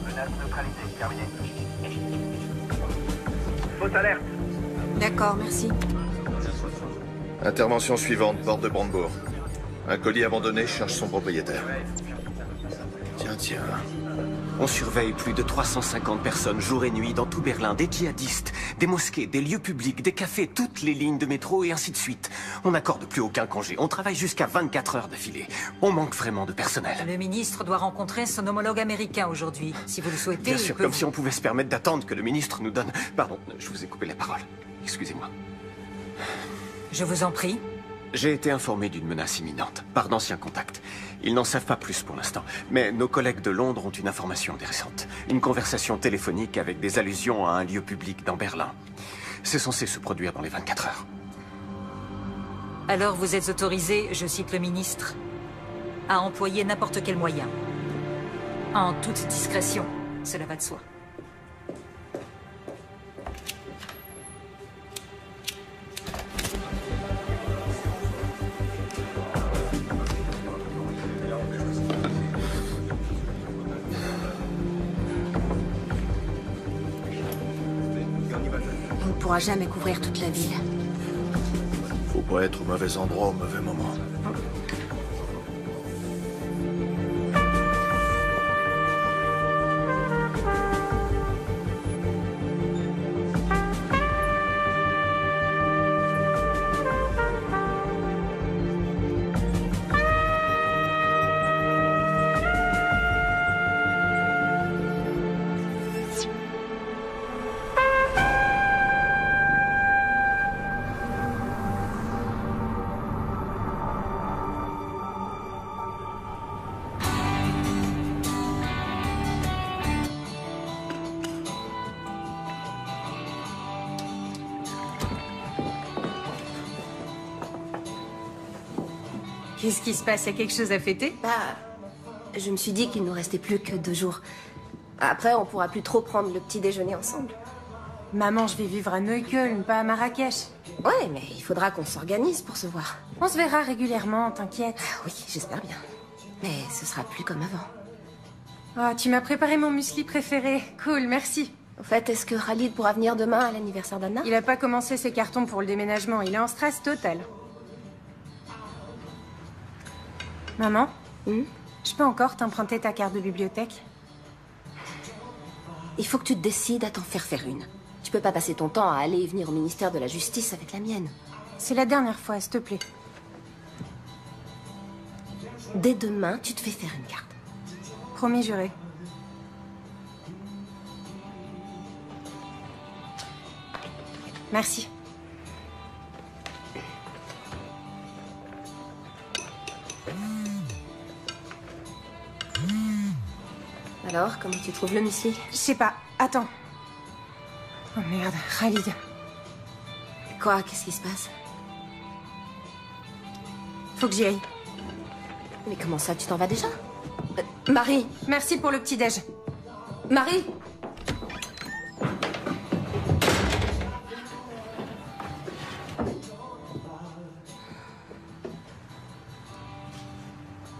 Menace neutralisée, terminé. Fausse alerte. D'accord, merci. Intervention suivante, porte de Brandebourg. Un colis abandonné cherche son propriétaire. Tiens. On surveille plus de 350 personnes jour et nuit dans tout Berlin, des djihadistes, des mosquées, des lieux publics, des cafés, toutes les lignes de métro et ainsi de suite. On n'accorde plus aucun congé, on travaille jusqu'à 24 heures d'affilée. On manque vraiment de personnel. Le ministre doit rencontrer son homologue américain aujourd'hui. Si vous le souhaitez, Bien sûr, comme si on pouvait se permettre d'attendre que le ministre nous donne... Pardon, je vous ai coupé la parole. Excusez-moi. Je vous en prie. J'ai été informé d'une menace imminente, par d'anciens contacts. Ils n'en savent pas plus pour l'instant, mais nos collègues de Londres ont une information intéressante. Une conversation téléphonique avec des allusions à un lieu public dans Berlin. C'est censé se produire dans les 24 heures. Alors vous êtes autorisé, je cite le ministre, à employer n'importe quel moyen. En toute discrétion, cela va de soi. On ne pourra jamais couvrir toute la ville. Faut pas être au mauvais endroit au mauvais moment. Qu'est-ce qui se passe? Il y a quelque chose à fêter? Je me suis dit qu'il nous restait plus que 2 jours. Après, on pourra plus trop prendre le petit déjeuner ensemble. Maman, je vais vivre à Neukölln, pas à Marrakech. Ouais, mais il faudra qu'on s'organise pour se voir. On se verra régulièrement, t'inquiète. Oui, j'espère bien. Mais ce sera plus comme avant. Oh, tu m'as préparé mon muesli préféré. Cool, merci. Au fait, est-ce que Khalid pourra venir demain à l'anniversaire d'Anna? Il a pas commencé ses cartons pour le déménagement, il est en stress total. Maman, je peux encore t'emprunter ta carte de bibliothèque? Il faut que tu te décides à t'en faire une. Tu peux pas passer ton temps à aller et venir au ministère de la Justice avec la mienne. C'est la dernière fois, s'il te plaît. Dès demain, tu te fais faire une carte. Promis juré. Merci. Alors, comment tu trouves le muesli? Je sais pas. Attends. Oh merde, Khalid. Quoi? Qu'est-ce qui se passe? Faut que j'y aille. Mais comment ça, tu t'en vas déjà? Marie! Merci pour le petit-déj. Marie!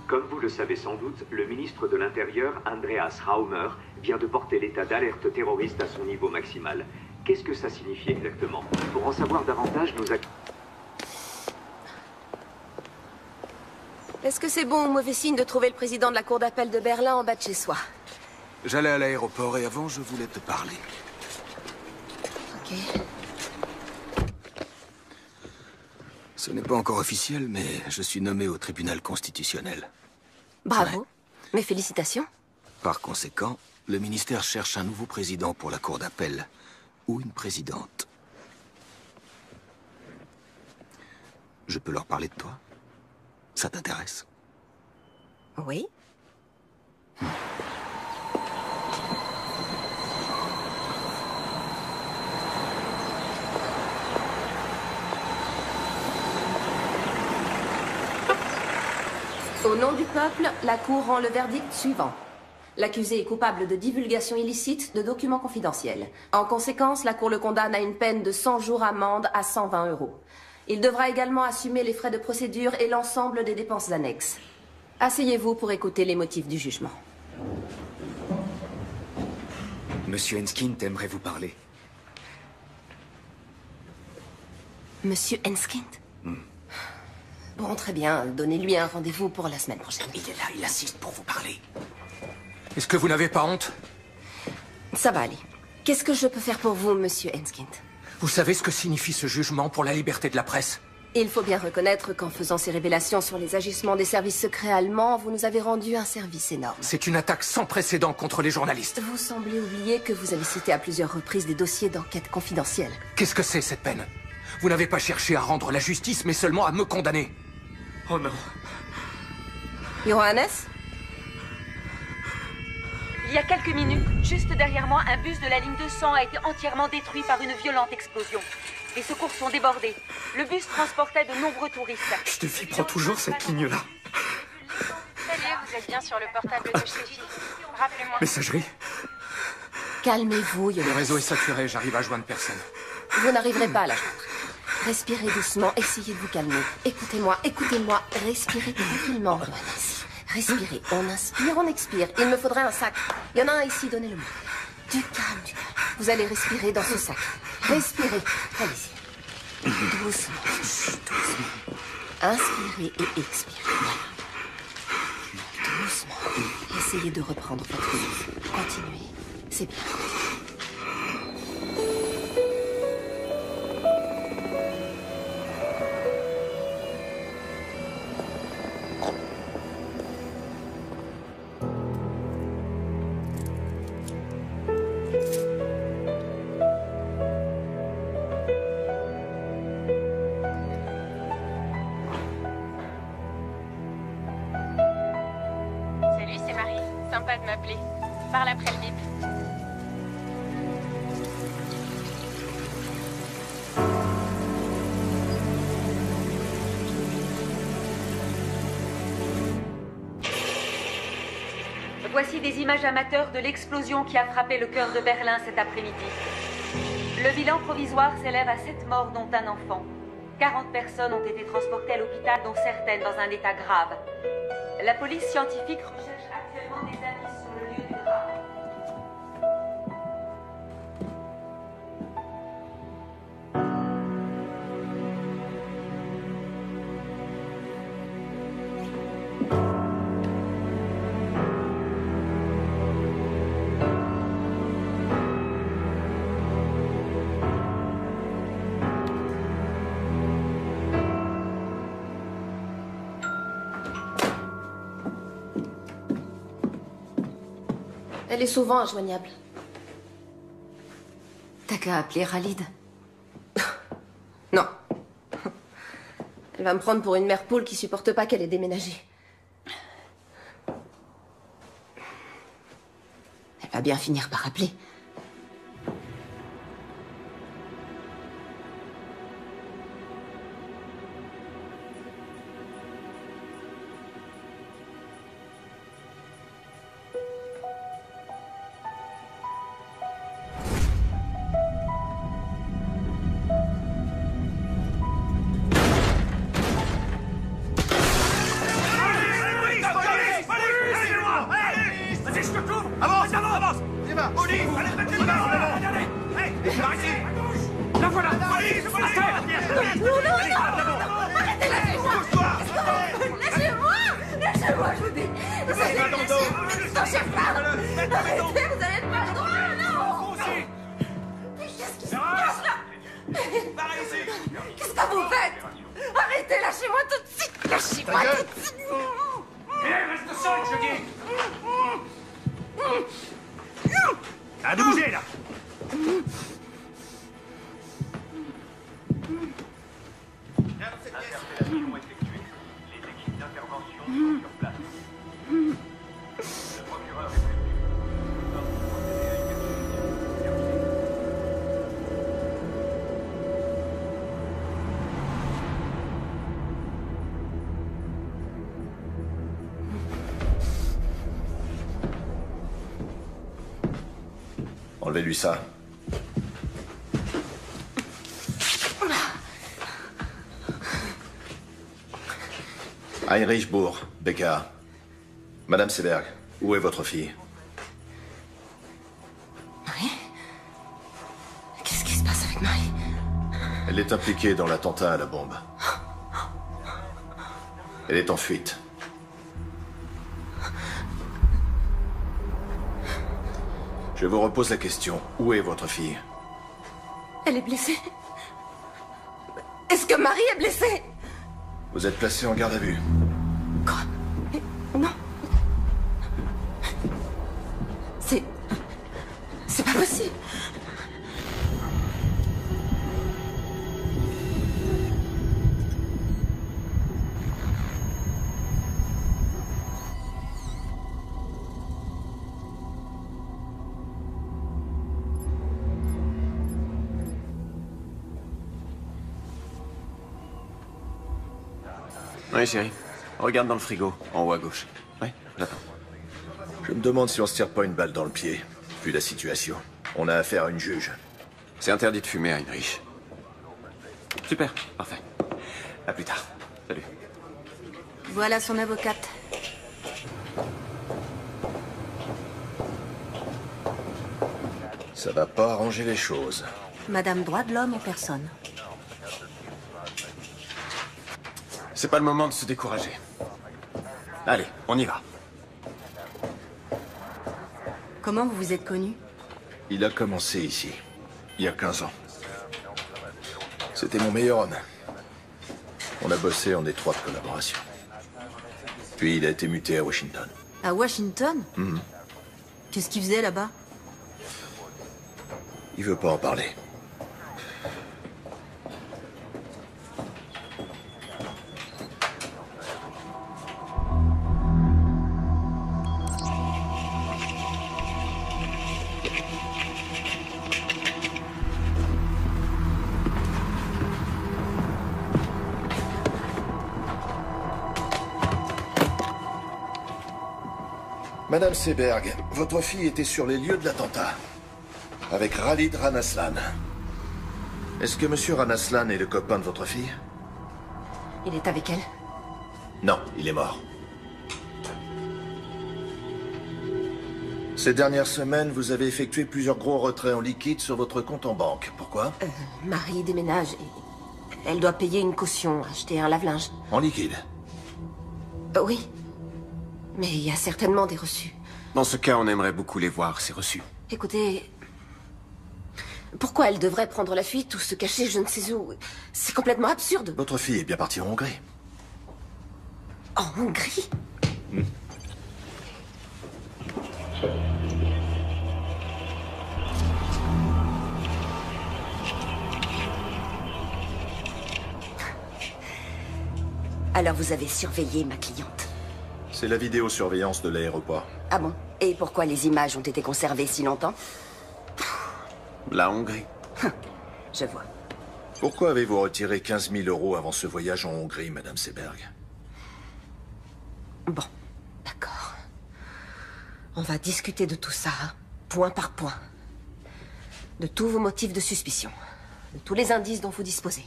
Comme vous le savez sans doute, le ministre de l'Intérieur, Andreas Raumer, vient de porter l'état d'alerte terroriste à son niveau maximal. Qu'est-ce que ça signifie exactement? Pour en savoir davantage, nous... Est-ce que c'est bon ou mauvais signe de trouver le président de la cour d'appel de Berlin en bas de chez soi? J'allais à l'aéroport et avant, je voulais te parler. Ok. Ce n'est pas encore officiel, mais je suis nommé au tribunal constitutionnel. Bravo. Ouais. Mes félicitations. Par conséquent, le ministère cherche un nouveau président pour la cour d'appel. Ou une présidente. Je peux leur parler de toi? Ça t'intéresse? Oui. Au nom du peuple, la Cour rend le verdict suivant. L'accusé est coupable de divulgation illicite de documents confidentiels. En conséquence, la Cour le condamne à une peine de 100 jours amende à 120 €. Il devra également assumer les frais de procédure et l'ensemble des dépenses annexes. Asseyez-vous pour écouter les motifs du jugement. Monsieur Enskind aimerait vous parler. Monsieur Enskind? Bon, très bien. Donnez-lui un rendez-vous pour la semaine prochaine. Il est là, il assiste pour vous parler. Est-ce que vous n'avez pas honte? Ça va aller. Qu'est-ce que je peux faire pour vous, monsieur Enskind? Vous savez ce que signifie ce jugement pour la liberté de la presse? Il faut bien reconnaître qu'en faisant ces révélations sur les agissements des services secrets allemands, vous nous avez rendu un service énorme. C'est une attaque sans précédent contre les journalistes. Vous semblez oublier que vous avez cité à plusieurs reprises des dossiers d'enquête confidentielle. Qu'est-ce que c'est, cette peine? Vous n'avez pas cherché à rendre la justice, mais seulement à me condamner. Oh non. Johannes? Il y a quelques minutes, juste derrière moi, un bus de la ligne 200 a été entièrement détruit par une violente explosion. Les secours sont débordés. Le bus transportait de nombreux touristes. Steffi prend toujours cette ligne-là. Salut, vous êtes bien sur le portable de Steffi. Rappelez-moi. Messagerie? Calmez-vous, Le Johannes. réseau est saturé, j'arrive à joindre personne. Vous n'arriverez pas à la joindre. Respirez doucement, essayez de vous calmer. Écoutez-moi, écoutez-moi. Respirez tranquillement, Johannes. Respirez. On inspire, on expire. Il me faudrait un sac. Il y en a un ici, donnez-le-moi. Du calme, du calme. Vous allez respirer dans ce sac. Respirez. Allez-y. Doucement. Doucement. Inspirez et expirez. Voilà. Doucement. Essayez de reprendre votre souffle. Continuez. C'est bien. Salut, c'est Marie. Sympa de m'appeler. Parle après le bip. Voici des images amateurs de l'explosion qui a frappé le cœur de Berlin cet après-midi. Le bilan provisoire s'élève à 7 morts, dont un enfant. 40 personnes ont été transportées à l'hôpital, dont certaines dans un état grave. La police scientifique recherche actuellement des indices sur le lieu du drame. Elle est souvent injoignable. T'as qu'à appeler Khalid. Non. Elle va me prendre pour une mère poule qui supporte pas qu'elle ait déménagé. Elle va bien finir par appeler. Qu'est-ce que vous faites? Arrêtez, lâchez-moi tout de suite. Lâchez-moi tout de suite. Reste seul, je dis. Arrête de bouger, là. Interpellation effectuée. Les équipes d'intervention sont sur place. Le procureur est prévenu. Nous allons procéder à une Enlevez-lui ça. Heinrich Bourg, BKA. Madame Seberg, où est votre fille? Marie? Qu'est-ce qui se passe avec Marie? Elle est impliquée dans l'attentat à la bombe. Elle est en fuite. Je vous repose la question. Où est votre fille? Elle est blessée. Est-ce que Marie est blessée? Vous êtes placé en garde à vue. Quoi? Mais non. C'est pas possible. Oui, chérie. Regarde dans le frigo, en haut à gauche. Oui, j'attends. Je me demande si on se tire pas une balle dans le pied, vu la situation. On a affaire à une juge. C'est interdit de fumer, Heinrich. Super, parfait. À plus tard. Salut. Voilà son avocate. Ça va pas arranger les choses. Madame droit de l'homme en personne. C'est pas le moment de se décourager. Allez, on y va. Comment vous vous êtes connus? Il a commencé ici, il y a 15 ans. C'était mon meilleur homme. On a bossé en étroite collaboration. Puis il a été muté à Washington. À Washington? Qu'est-ce qu'il faisait là-bas? Il veut pas en parler. Madame Seberg, votre fille était sur les lieux de l'attentat, avec Khalid Ranaslan. Est-ce que Monsieur Ranaslan est le copain de votre fille? Il est avec elle? Non, il est mort. Ces dernières semaines, vous avez effectué plusieurs gros retraits en liquide sur votre compte en banque. Pourquoi? Marie déménage et elle doit payer une caution, acheter un lave-linge. En liquide? Oui. Mais il y a certainement des reçus. Dans ce cas, on aimerait beaucoup les voir, ces reçus. Écoutez... Pourquoi elle devrait prendre la fuite ou se cacher je ne sais où? C'est complètement absurde. Votre fille est bien partie en Hongrie. En Hongrie? Alors vous avez surveillé ma cliente? C'est la vidéosurveillance de l'aéroport. Ah bon? Et pourquoi les images ont été conservées si longtemps? La Hongrie. Je vois. Pourquoi avez-vous retiré 15 000 € avant ce voyage en Hongrie, Madame Seberg? Bon, d'accord. On va discuter de tout ça, point par point. De tous vos motifs de suspicion. De tous les indices dont vous disposez.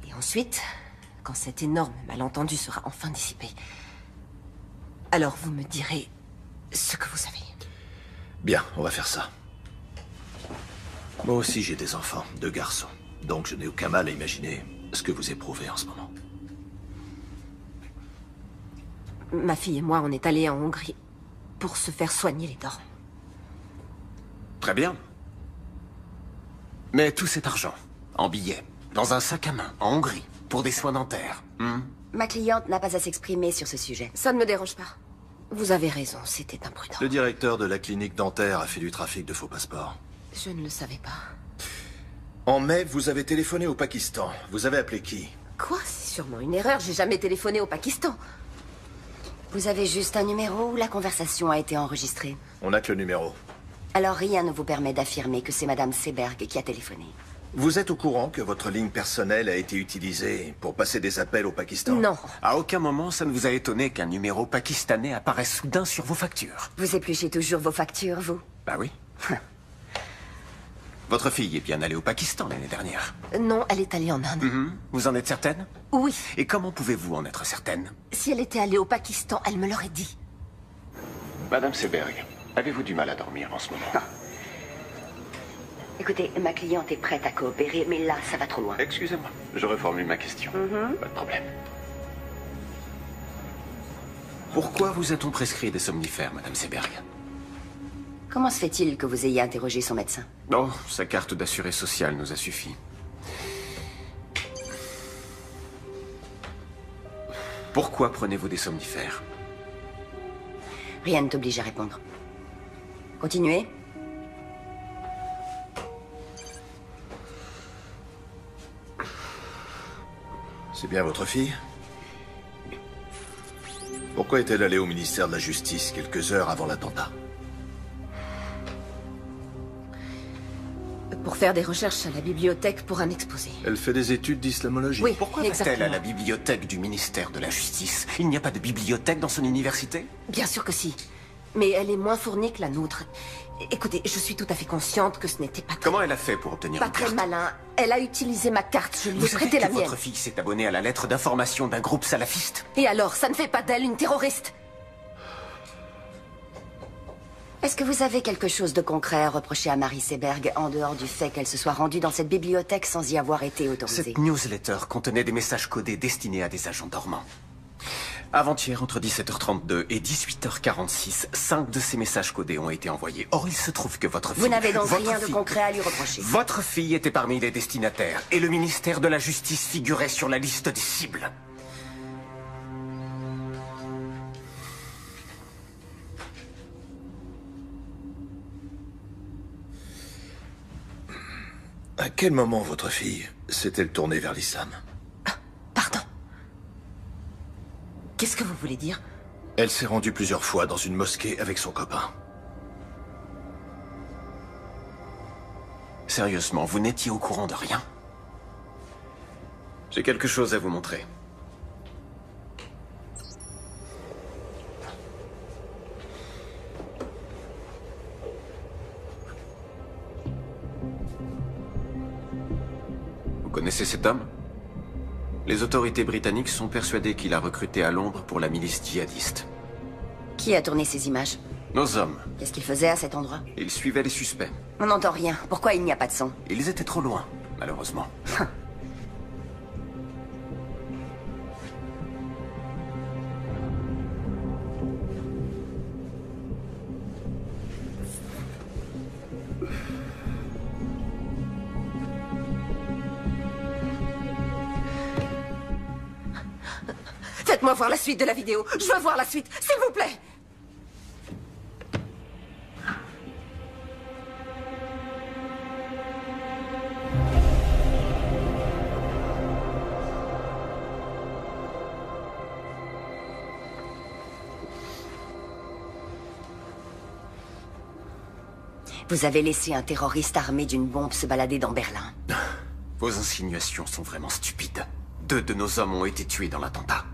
Et ensuite, quand cet énorme malentendu sera enfin dissipé, alors vous me direz ce que vous savez. Bien, on va faire ça. Moi aussi, j'ai des enfants, 2 garçons. Donc je n'ai aucun mal à imaginer ce que vous éprouvez en ce moment. Ma fille et moi, on est allés en Hongrie pour se faire soigner les dents. Très bien. Mais tout cet argent, en billets, dans un sac à main, en Hongrie, pour des soins dentaires. Ma cliente n'a pas à s'exprimer sur ce sujet. Ça ne me dérange pas. Vous avez raison, c'était imprudent. Le directeur de la clinique dentaire a fait du trafic de faux passeports. Je ne le savais pas. En mai, vous avez téléphoné au Pakistan. Vous avez appelé qui? Quoi? C'est sûrement une erreur, j'ai jamais téléphoné au Pakistan. Vous avez juste un numéro où la conversation a été enregistrée. On n'a que le numéro. Alors rien ne vous permet d'affirmer que c'est Madame Seberg qui a téléphoné. Vous êtes au courant que votre ligne personnelle a été utilisée pour passer des appels au Pakistan? Non. À aucun moment, ça ne vous a étonné qu'un numéro pakistanais apparaisse soudain sur vos factures? Vous épluchez toujours vos factures, vous? Bah oui. Votre fille est bien allée au Pakistan l'année dernière. Non, elle est allée en Inde. Vous en êtes certaine? Oui. Et comment pouvez-vous en être certaine? Si elle était allée au Pakistan, elle me l'aurait dit. Madame Seberg, avez-vous du mal à dormir en ce moment? Écoutez, ma cliente est prête à coopérer, mais là, ça va trop loin. Excusez-moi, je reformule ma question. Pas de problème. Pourquoi vous a-t-on prescrit des somnifères, Madame Seberg? Comment se fait-il que vous ayez interrogé son médecin? Oh, sa carte d'assuré social nous a suffi. Pourquoi prenez-vous des somnifères? Rien ne t'oblige à répondre. Continuez. C'est bien votre fille? Pourquoi est-elle allée au ministère de la Justice quelques heures avant l'attentat? Pour faire des recherches à la bibliothèque pour un exposé. Elle fait des études d'islamologie. Oui, Pourquoi va-t-elle à la bibliothèque du ministère de la Justice? Il n'y a pas de bibliothèque dans son université? Bien sûr que si. Mais elle est moins fournie que la nôtre. Écoutez, je suis tout à fait consciente que ce n'était pas très... Comment elle a fait pour obtenir Pas une très carte? malin. Elle a utilisé ma carte, je lui ai Vous savez prêté la que mienne. votre fille s'est abonnée à la lettre d'information d'un groupe salafiste? Et alors, ça ne fait pas d'elle une terroriste? Est-ce que vous avez quelque chose de concret à reprocher à Marie Seberg, en dehors du fait qu'elle se soit rendue dans cette bibliothèque sans y avoir été autorisée? Cette newsletter contenait des messages codés destinés à des agents dormants. Avant-hier, entre 17h32 et 18h46, 5 de ces messages codés ont été envoyés. Or, il se trouve que votre fille... Vous n'avez donc votre rien de fille- concret à lui reprocher? Votre fille était parmi les destinataires, et le ministère de la Justice figurait sur la liste des cibles. À quel moment votre fille s'est-elle tournée vers l'islam? Qu'est-ce que vous voulez dire? Elle s'est rendue plusieurs fois dans une mosquée avec son copain. Sérieusement, vous n'étiez au courant de rien? J'ai quelque chose à vous montrer. Vous connaissez cet homme? Les autorités britanniques sont persuadées qu'il a recruté à Londres pour la milice djihadiste. Qui a tourné ces images? Nos hommes. Qu'est-ce qu'il faisait à cet endroit? Ils suivaient les suspects. On n'entend rien. Pourquoi il n'y a pas de son? Ils étaient trop loin, malheureusement. Faites-moi voir la suite de la vidéo. Je veux voir la suite, s'il vous plaît. Vous avez laissé un terroriste armé d'une bombe se balader dans Berlin. Vos insinuations sont vraiment stupides. 2 de nos hommes ont été tués dans l'attentat.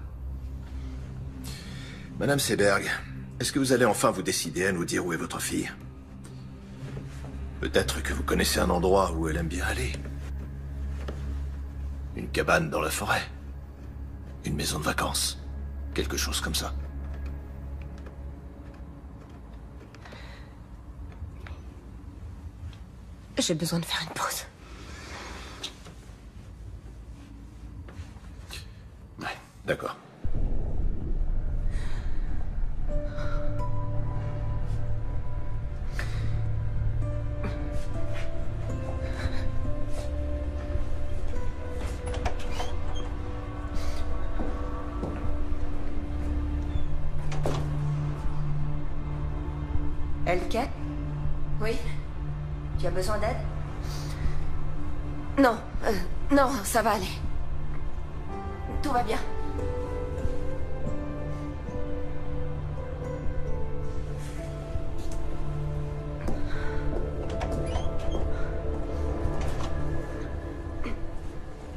Madame Seberg, est-ce que vous allez enfin vous décider à nous dire où est votre fille? Peut-être que vous connaissez un endroit où elle aime bien aller. Une cabane dans la forêt. Une maison de vacances. Quelque chose comme ça. J'ai besoin de faire une pause. Ouais, d'accord. Elke? Oui? Tu as besoin d'aide? Non, non, ça va aller. Tout va bien.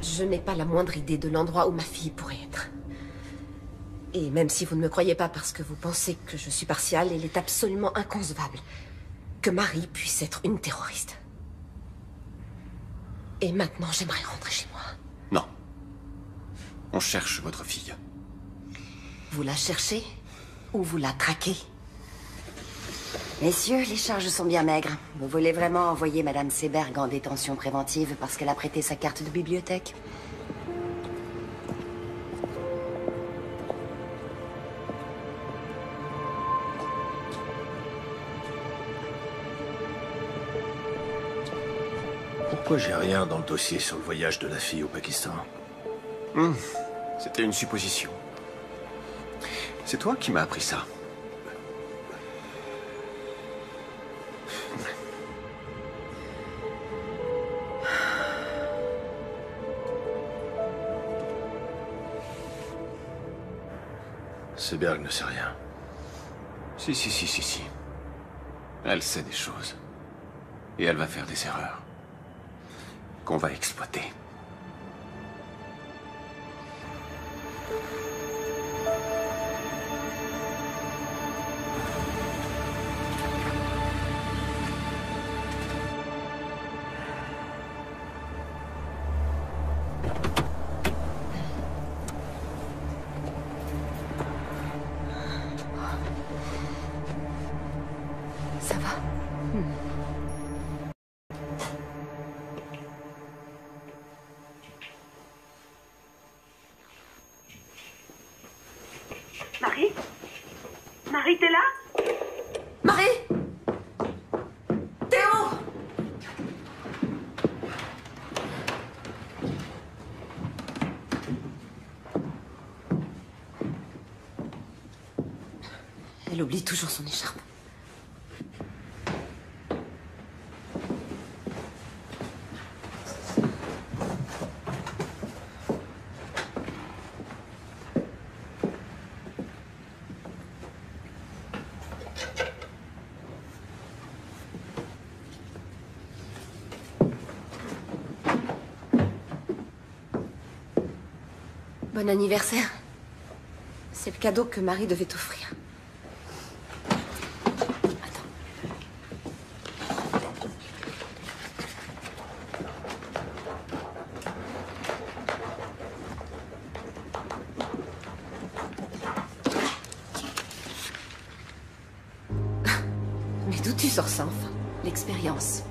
Je n'ai pas la moindre idée de l'endroit où ma fille pourrait être. Et même si vous ne me croyez pas parce que vous pensez que je suis partiale, il est absolument inconcevable que Marie puisse être une terroriste. Et maintenant, j'aimerais rentrer chez moi. Non. On cherche votre fille. Vous la cherchez ou vous la traquez? Messieurs, les charges sont bien maigres. Vous voulez vraiment envoyer Madame Seberg en détention préventive parce qu'elle a prêté sa carte de bibliothèque? Pourquoi j'ai rien dans le dossier sur le voyage de la fille au Pakistan? C'était une supposition. C'est toi qui m'as appris ça. Seberg ne sait rien. Si. Elle sait des choses. Et elle va faire des erreurs. Qu'on va exploiter. Ça va? Marie? Marie, t'es là? Marie! Théo! Elle oublie toujours son écharpe. Bon anniversaire. C'est le cadeau que Marie devait t'offrir. Mais d'où tu sors ça, enfin? L'expérience.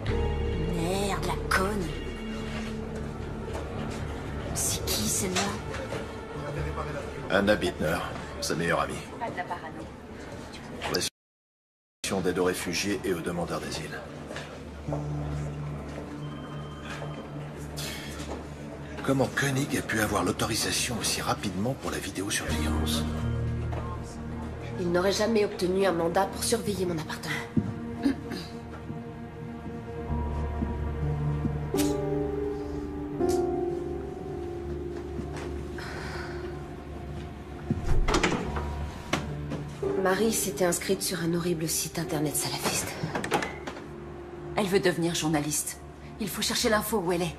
Merde, la conne. C'est qui, celle-là? Anna Bittner, sa meilleure amie. Pas de la parano. Relation d'aide aux réfugiés et aux demandeurs d'asile. Comment Koenig a pu avoir l'autorisation aussi rapidement pour la vidéosurveillance? Il n'aurait jamais obtenu un mandat pour surveiller mon appartement. Marie s'était inscrite sur un horrible site internet salafiste. Elle veut devenir journaliste. Il faut chercher l'info où elle est.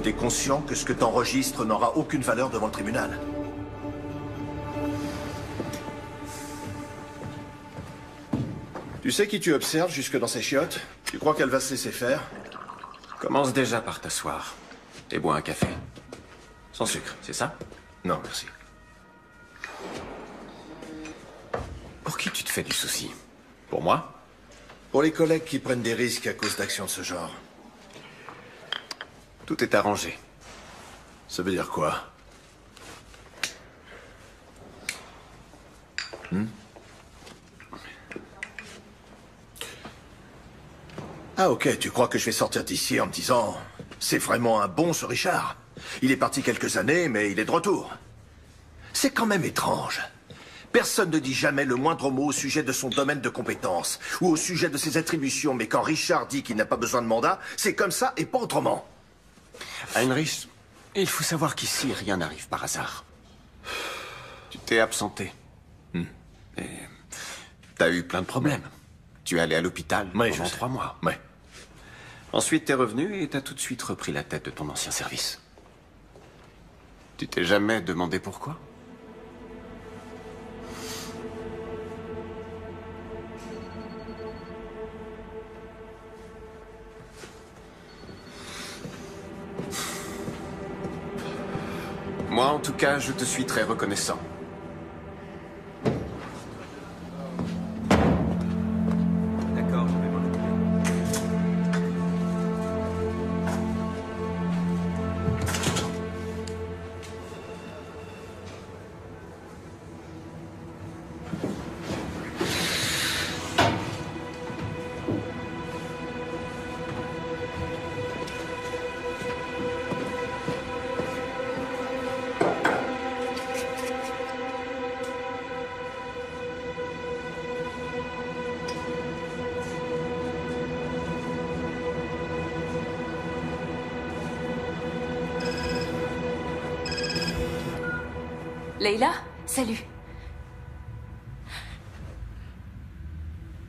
T'es conscient que ce que t'enregistres n'aura aucune valeur devant le tribunal? Tu sais qui tu observes jusque dans ces chiottes? Tu crois qu'elle va se laisser faire? Commence déjà par t'asseoir. Et bois un café. Sans sucre, c'est ça? Non, merci. Pour qui tu te fais du souci? Pour moi? Pour les collègues qui prennent des risques à cause d'actions de ce genre. Tout est arrangé. Ça veut dire quoi? Ah ok, tu crois que je vais sortir d'ici en me disant... C'est vraiment un bon ce Richard. Il est parti quelques années, mais il est de retour. C'est quand même étrange. Personne ne dit jamais le moindre mot au sujet de son domaine de compétence ou au sujet de ses attributions, mais quand Richard dit qu'il n'a pas besoin de mandat, c'est comme ça et pas autrement. Heinrich, il faut savoir qu'ici, rien n'arrive par hasard. Tu t'es absenté. Et t'as eu plein de problèmes. Tu es allé à l'hôpital pendant 3 mois. Ouais. Ensuite, t'es revenu et t'as tout de suite repris la tête de ton ancien service. Tu t'es jamais demandé pourquoi? Moi, en tout cas, je te suis très reconnaissant. D'accord, je vais m'en occuper. Leila, salut.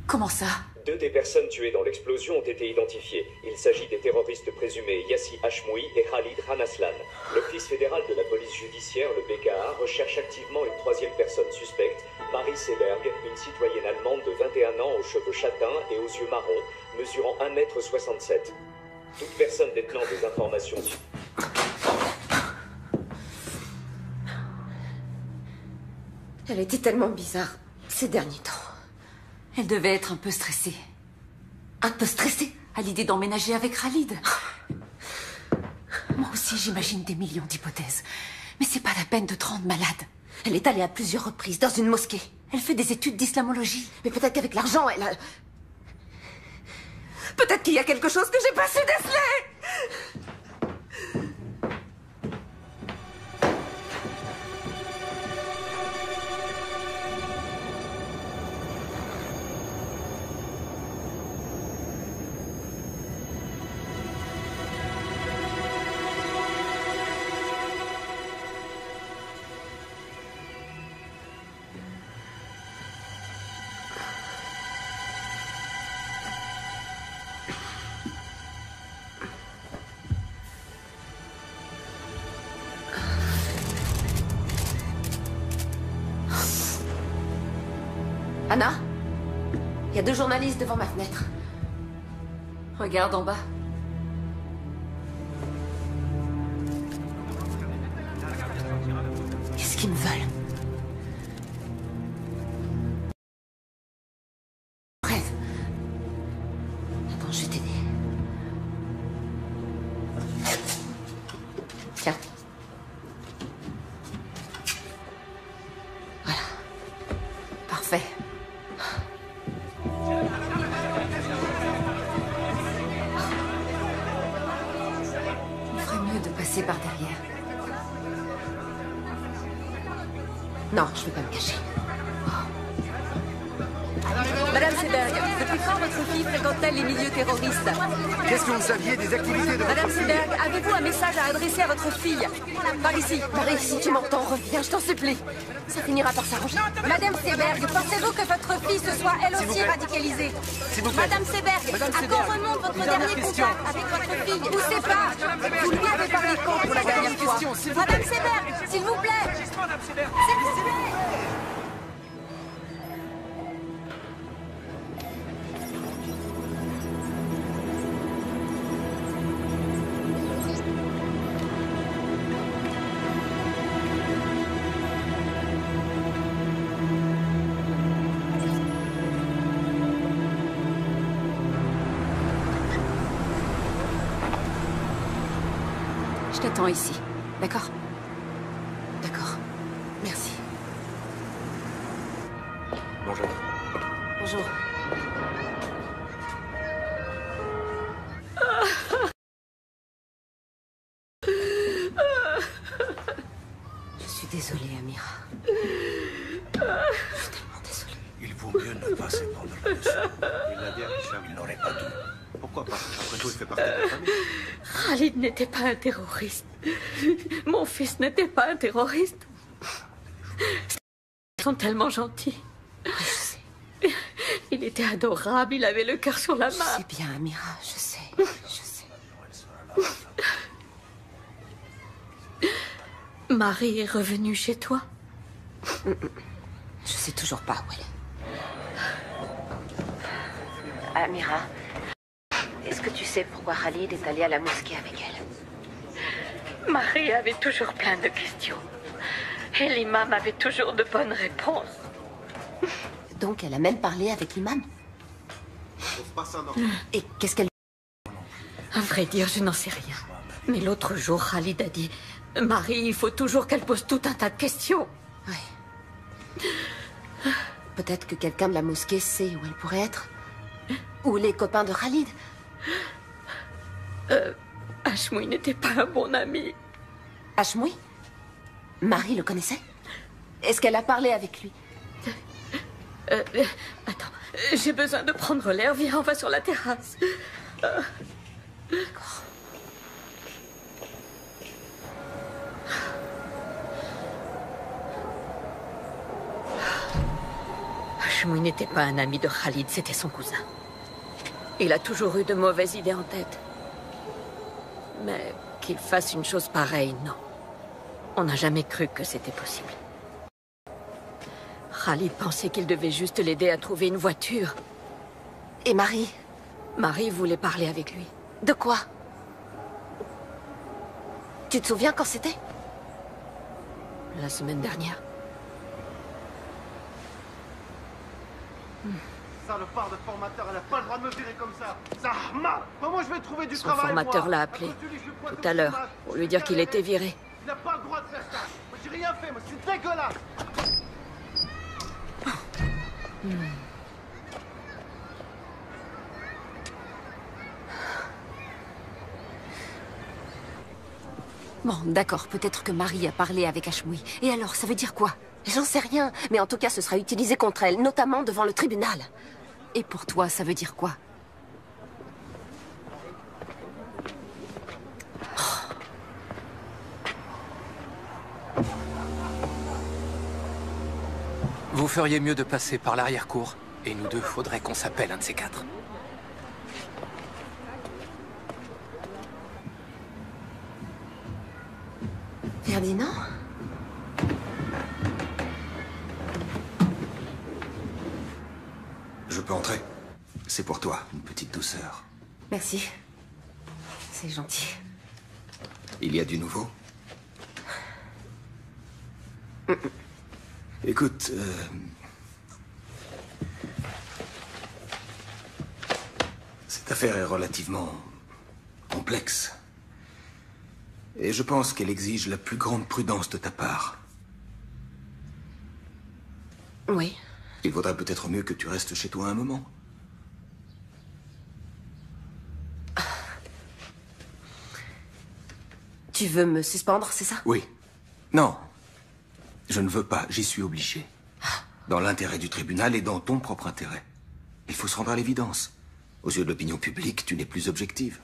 Comment ça? 2 des personnes tuées dans l'explosion ont été identifiées. Il s'agit des terroristes présumés Yassi Hashmoui et Khalid Ranaslan. L'Office fédéral de la police judiciaire, le BKA, recherche activement une 3e personne suspecte, Marie Seberg, une citoyenne allemande de 21 ans aux cheveux châtains et aux yeux marrons, mesurant 1,67 m. Toute personne détenant des informations... Elle était tellement bizarre ces derniers temps. Elle devait être un peu stressée. Un peu stressée? À l'idée d'emménager avec Khalid. Moi aussi, j'imagine des millions d'hypothèses. Mais c'est pas la peine de te rendre malade. Elle est allée à plusieurs reprises dans une mosquée. Elle fait des études d'islamologie. Mais peut-être qu'avec l'argent, elle a... Peut-être qu'il y a quelque chose que j'ai pas su déceler! Anna? Il y a 2 journalistes devant ma fenêtre. Regarde en bas. Qu'est-ce qu'ils me veulent? Rêve. Attends, je vais t'aider. Tiens. Voilà. Parfait. Passer par derrière. Non, je vais pas me cacher. Madame Seberg, depuis quand votre fille fréquente-t-elle les milieux terroristes? Qu'est-ce que vous saviez des activités de Madame votre fille? Seberg, avez-vous un message à adresser à votre fille? Par ici. Marie, si tu m'entends, reviens, je t'en supplie. Ça finira par s'arranger. Madame Seberg, pensez-vous que votre fille se soit elle aussi radicalisée? Madame Seberg, à quand remonte votre dernier contact avec votre fille? Ou c'est pas? Vous lui avez parlé quand pour la dernière fois? Madame Seberg, s'il vous plaît. S'il vous plaît. Je t'attends ici, d'accord? D'accord. Merci. Bonjour. Bonjour. Je suis désolée, Amira. Je suis tellement désolée. Il vaut mieux ne pas s'épandre là-dessus. Il l'a dit à Hicham, il n'aurait pas dû. Pourquoi pas? Après tout, il fait partie de la famille. Khalid n'était pas un terroriste. Mon fils n'était pas un terroriste. Ils sont tellement gentils. Oui, je sais. Il était adorable, il avait le cœur sur la main. Je sais bien, Amira, je sais. Je sais. Marie est revenue chez toi? Je sais toujours pas où elle est. Amira, est-ce que tu sais pourquoi Khalid est allé à la mosquée avec elle? Marie avait toujours plein de questions. Et l'imam avait toujours de bonnes réponses. Donc elle a même parlé avec l'imam. Et qu'est-ce qu'elle... À vrai dire, je n'en sais rien. Mais l'autre jour, Khalid a dit... Marie, il faut toujours qu'elle pose tout un tas de questions. Oui. Peut-être que quelqu'un de la mosquée sait où elle pourrait être. Ou les copains de Khalid. Hashmoui n'était pas un bon ami. Hashmoui? Marie le connaissait? Est-ce qu'elle a parlé avec lui? Attends, j'ai besoin de prendre l'air. Viens, on va sur la terrasse. D'accord. Hashmoui n'était pas un ami de Khalid, c'était son cousin. Il a toujours eu de mauvaises idées en tête. Mais qu'il fasse une chose pareille, non. On n'a jamais cru que c'était possible. Khalid pensait qu'il devait juste l'aider à trouver une voiture. Et Marie? Marie voulait parler avec lui. De quoi? Tu te souviens quand c'était? La semaine dernière. Salopard de formateur, elle a pas le droit de me virer comme ça. Zahma! Comment je vais trouver du travail? Son formateur l'a appelé tout à l'heure pour lui dire qu'il était viré. Il n'a pas le droit de faire ça. Moi j'ai rien fait, moi c'est dégueulasse. Bon, d'accord, peut-être que Marie a parlé avec Hashmoui. Et alors, ça veut dire quoi? J'en sais rien, mais en tout cas, ce sera utilisé contre elle, notamment devant le tribunal. Et pour toi, ça veut dire quoi? Vous feriez mieux de passer par l'arrière-cour. Et nous deux, faudrait qu'on s'appelle un de ces quatre. Ferdinand? Je peux entrer? C'est pour toi, une petite douceur. Merci. C'est gentil. Il y a du nouveau? Écoute, cette affaire est relativement complexe. Et je pense qu'elle exige la plus grande prudence de ta part. Oui. Il vaudrait peut-être mieux que tu restes chez toi un moment. Tu veux me suspendre, c'est ça? Oui. Non. Je ne veux pas, j'y suis obligé. Dans l'intérêt du tribunal et dans ton propre intérêt. Il faut se rendre à l'évidence. Aux yeux de l'opinion publique, tu n'es plus objective.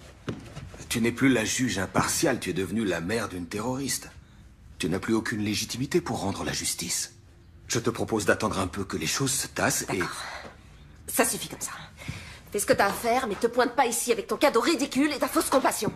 Tu n'es plus la juge impartiale, tu es devenue la mère d'une terroriste. Tu n'as plus aucune légitimité pour rendre la justice. Je te propose d'attendre un peu que les choses se tassent et... Ça suffit comme ça. Fais ce que t'as à faire, mais te pointe pas ici avec ton cadeau ridicule et ta fausse compassion.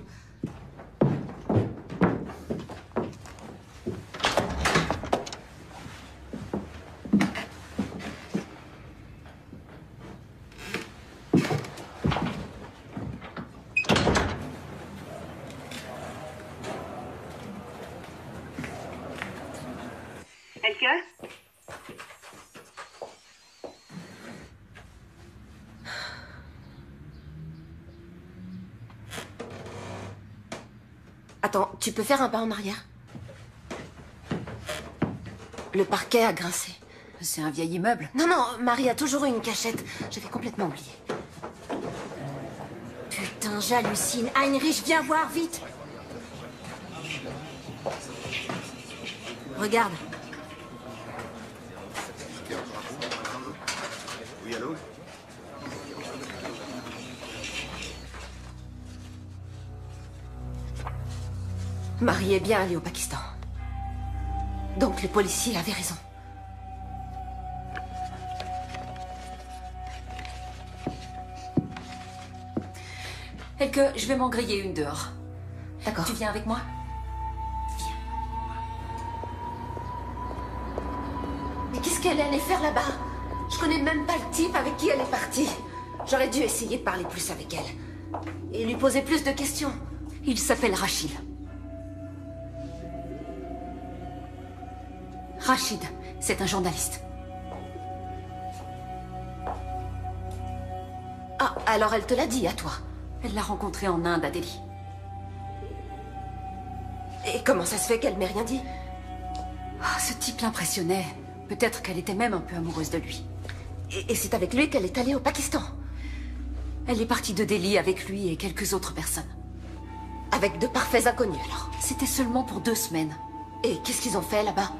Attends, tu peux faire un pas en arrière? Le parquet a grincé. C'est un vieil immeuble. Non, non, Marie a toujours eu une cachette. J'avais complètement oublié. Putain, j'hallucine. Heinrich, viens voir, vite. Regarde. Oui, allô? Marie est bien allée au Pakistan. Donc le policier avait raison. Elke, je vais m'en griller une dehors. D'accord. Tu viens avec moi? Mais qu'est-ce qu'elle allait faire là-bas? Je connais même pas le type avec qui elle est partie. J'aurais dû essayer de parler plus avec elle. Et lui poser plus de questions. Il s'appelle Rachid. Rachid, c'est un journaliste. Ah, alors elle te l'a dit à toi? Elle l'a rencontré en Inde, à Delhi. Et comment ça se fait qu'elle m'ait rien dit? Ah, ce type l'impressionnait. Peut-être qu'elle était même un peu amoureuse de lui. Et c'est avec lui qu'elle est allée au Pakistan? Elle est partie de Delhi avec lui et quelques autres personnes. Avec de parfaits inconnus, alors? C'était seulement pour 2 semaines. Et qu'est-ce qu'ils ont fait là-bas?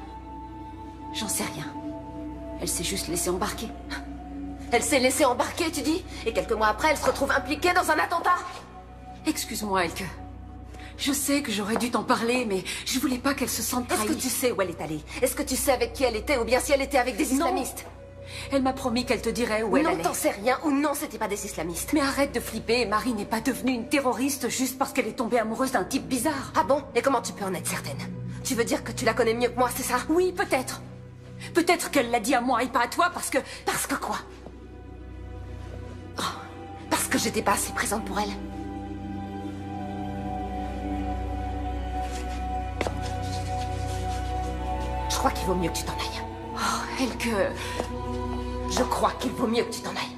J'en sais rien. Elle s'est juste laissée embarquer. Elle s'est laissée embarquer, tu dis? Et quelques mois après, elle se retrouve impliquée dans un attentat? Excuse-moi, Elke. Je sais que j'aurais dû t'en parler, mais je voulais pas qu'elle se sente trahie. Est-ce que tu sais où elle est allée? Est-ce que tu sais avec qui elle était, ou bien si elle était avec des islamistes? Elle m'a promis qu'elle te dirait où elle allait. Non, t'en sais rien, ou non, c'était pas des islamistes. Mais arrête de flipper, Marie n'est pas devenue une terroriste juste parce qu'elle est tombée amoureuse d'un type bizarre. Ah bon? Et comment tu peux en être certaine? Tu veux dire que tu la connais mieux que moi, c'est ça? Oui, peut-être. Peut-être qu'elle l'a dit à moi et pas à toi parce que... Parce que quoi? Oh, parce que j'étais pas assez présente pour elle. Je crois qu'il vaut mieux que tu t'en ailles. Oh, Elke... Je crois qu'il vaut mieux que tu t'en ailles.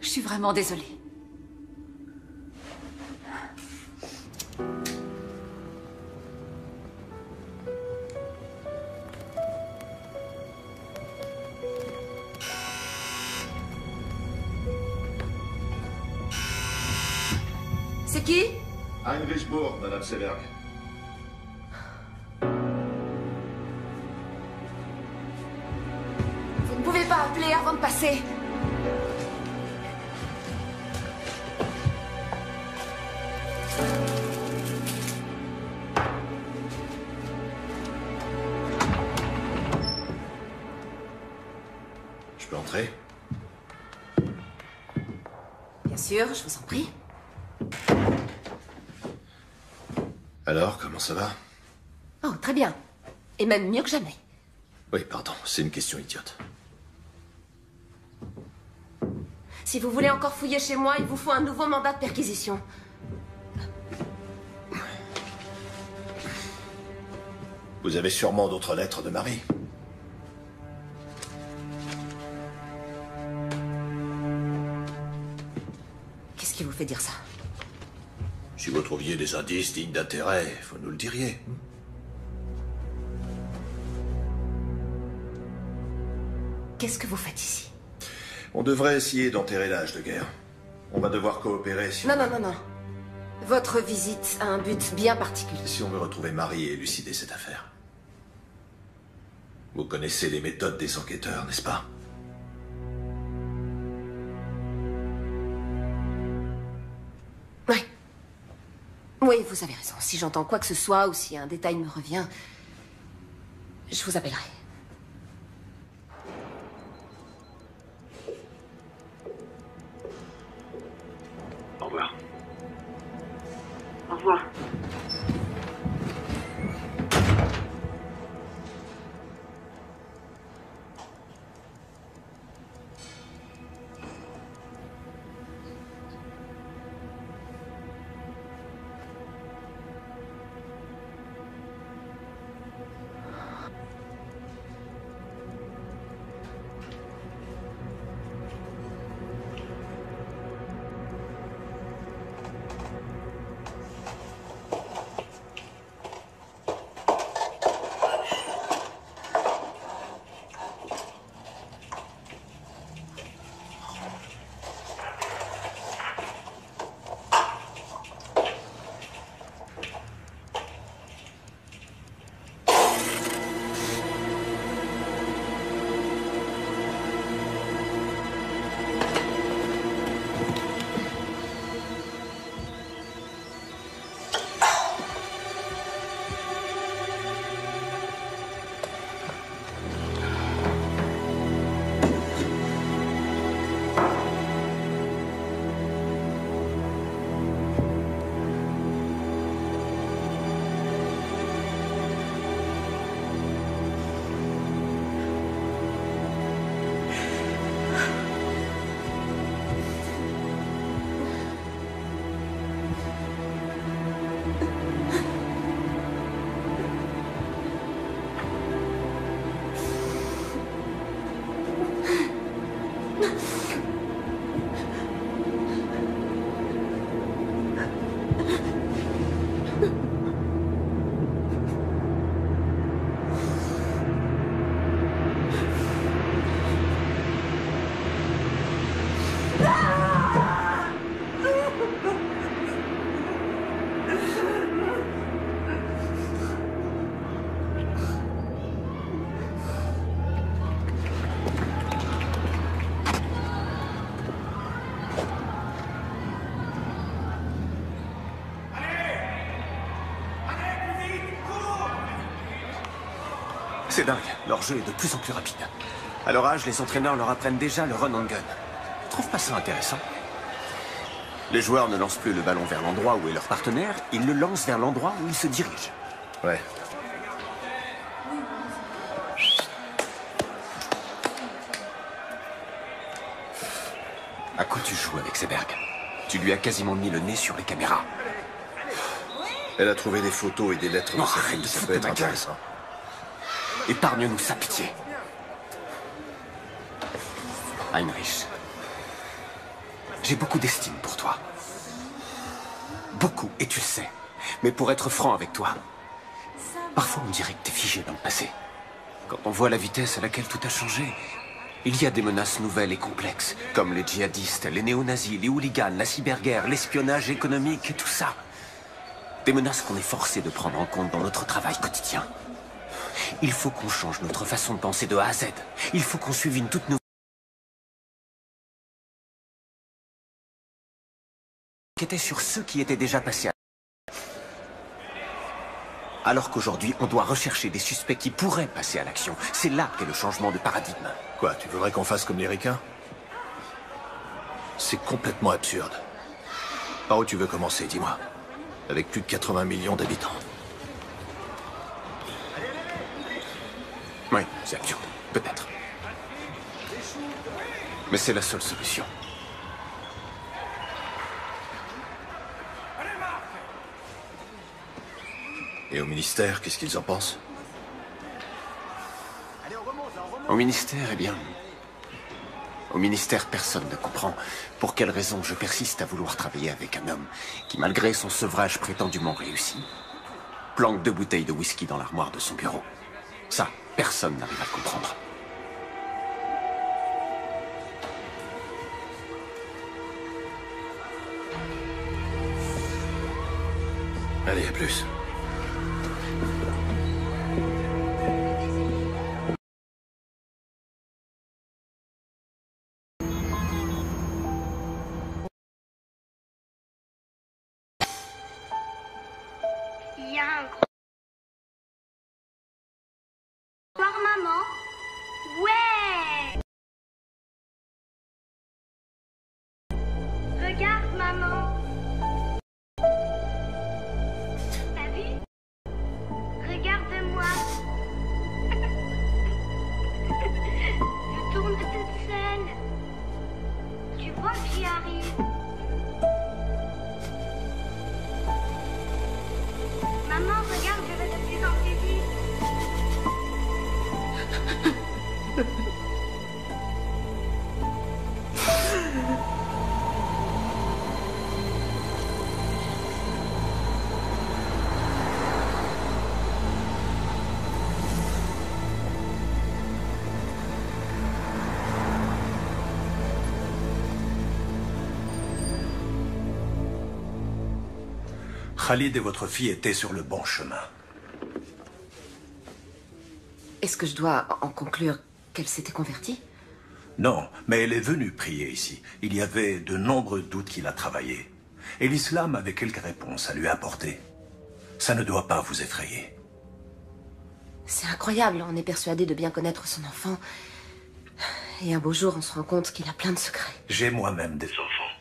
Je suis vraiment désolée. C'est qui? Heinrich Bourg, Madame Seberg. Vous ne pouvez pas appeler avant de passer. Je peux entrer? Bien sûr, je vous en prie. Alors, comment ça va? Oh, très bien. Et même mieux que jamais. Oui, pardon, c'est une question idiote. Si vous voulez encore fouiller chez moi, il vous faut un nouveau mandat de perquisition. Vous avez sûrement d'autres lettres de Marie. Qu'est-ce qui vous fait dire ça? Si vous trouviez des indices dignes d'intérêt, vous nous le diriez. Qu'est-ce que vous faites ici? On devrait essayer d'enterrer l'âge de guerre. On va devoir coopérer si Non, non, non, non. Votre visite a un but bien particulier. Si on veut retrouver Marie et élucider cette affaire. Vous connaissez les méthodes des enquêteurs, n'est-ce pas? Oui. Oui, vous avez raison. Si j'entends quoi que ce soit ou si un détail me revient, je vous appellerai. Au revoir. Au revoir. C'est dingue, leur jeu est de plus en plus rapide. À leur âge, les entraîneurs leur apprennent déjà le run and gun. Tu trouves pas ça intéressant? Les joueurs ne lancent plus le ballon vers l'endroit où est leur partenaire, ils le lancent vers l'endroit où ils se dirigent. Ouais. À quoi tu joues avec Seberg? Tu lui as quasiment mis le nez sur les caméras. Elle a trouvé des photos et des lettres de Non, sa arrête fille, de ça foutre peut de être ma gueule. intéressant. Épargne-nous sa pitié. Heinrich, j'ai beaucoup d'estime pour toi. Beaucoup, et tu le sais. Mais pour être franc avec toi, parfois on dirait que t'es figé dans le passé. Quand on voit la vitesse à laquelle tout a changé, il y a des menaces nouvelles et complexes, comme les djihadistes, les néo-nazis, les hooligans, la cyberguerre, l'espionnage économique et tout ça. Des menaces qu'on est forcé de prendre en compte dans notre travail quotidien. Il faut qu'on change notre façon de penser de A à Z. Il faut qu'on suive une toute nouvelle... qui était sur ceux qui étaient déjà passés à... Alors qu'aujourd'hui, on doit rechercher des suspects qui pourraient passer à l'action. C'est là qu'est le changement de paradigme. Quoi, tu voudrais qu'on fasse comme les ricains? C'est complètement absurde. Par où tu veux commencer, dis-moi? Avec plus de 80 millions d'habitants. Oui, c'est absurde. Peut-être. Mais c'est la seule solution. Et au ministère, qu'est-ce qu'ils en pensent? Au ministère, eh bien... Au ministère, personne ne comprend pour quelle raison je persiste à vouloir travailler avec un homme qui, malgré son sevrage prétendument réussi, planque 2 bouteilles de whisky dans l'armoire de son bureau. Ça, personne n'arrive à le comprendre. Allez, à plus. Il y a un gros... Voir maman? Ouais! Regarde maman! T'as vu? Regarde-moi! Je tourne toute seule. Tu vois que j'y arrive? Maman, regarde, je vais de plus en plus vite. Khalid et votre fille étaient sur le bon chemin. Est-ce que je dois en conclure qu'elle s'était convertie? Non, mais elle est venue prier ici. Il y avait de nombreux doutes qu'il a travaillé. Et l'islam avait quelques réponses à lui apporter. Ça ne doit pas vous effrayer. C'est incroyable, on est persuadé de bien connaître son enfant. Et un beau jour, on se rend compte qu'il a plein de secrets. J'ai moi-même des enfants.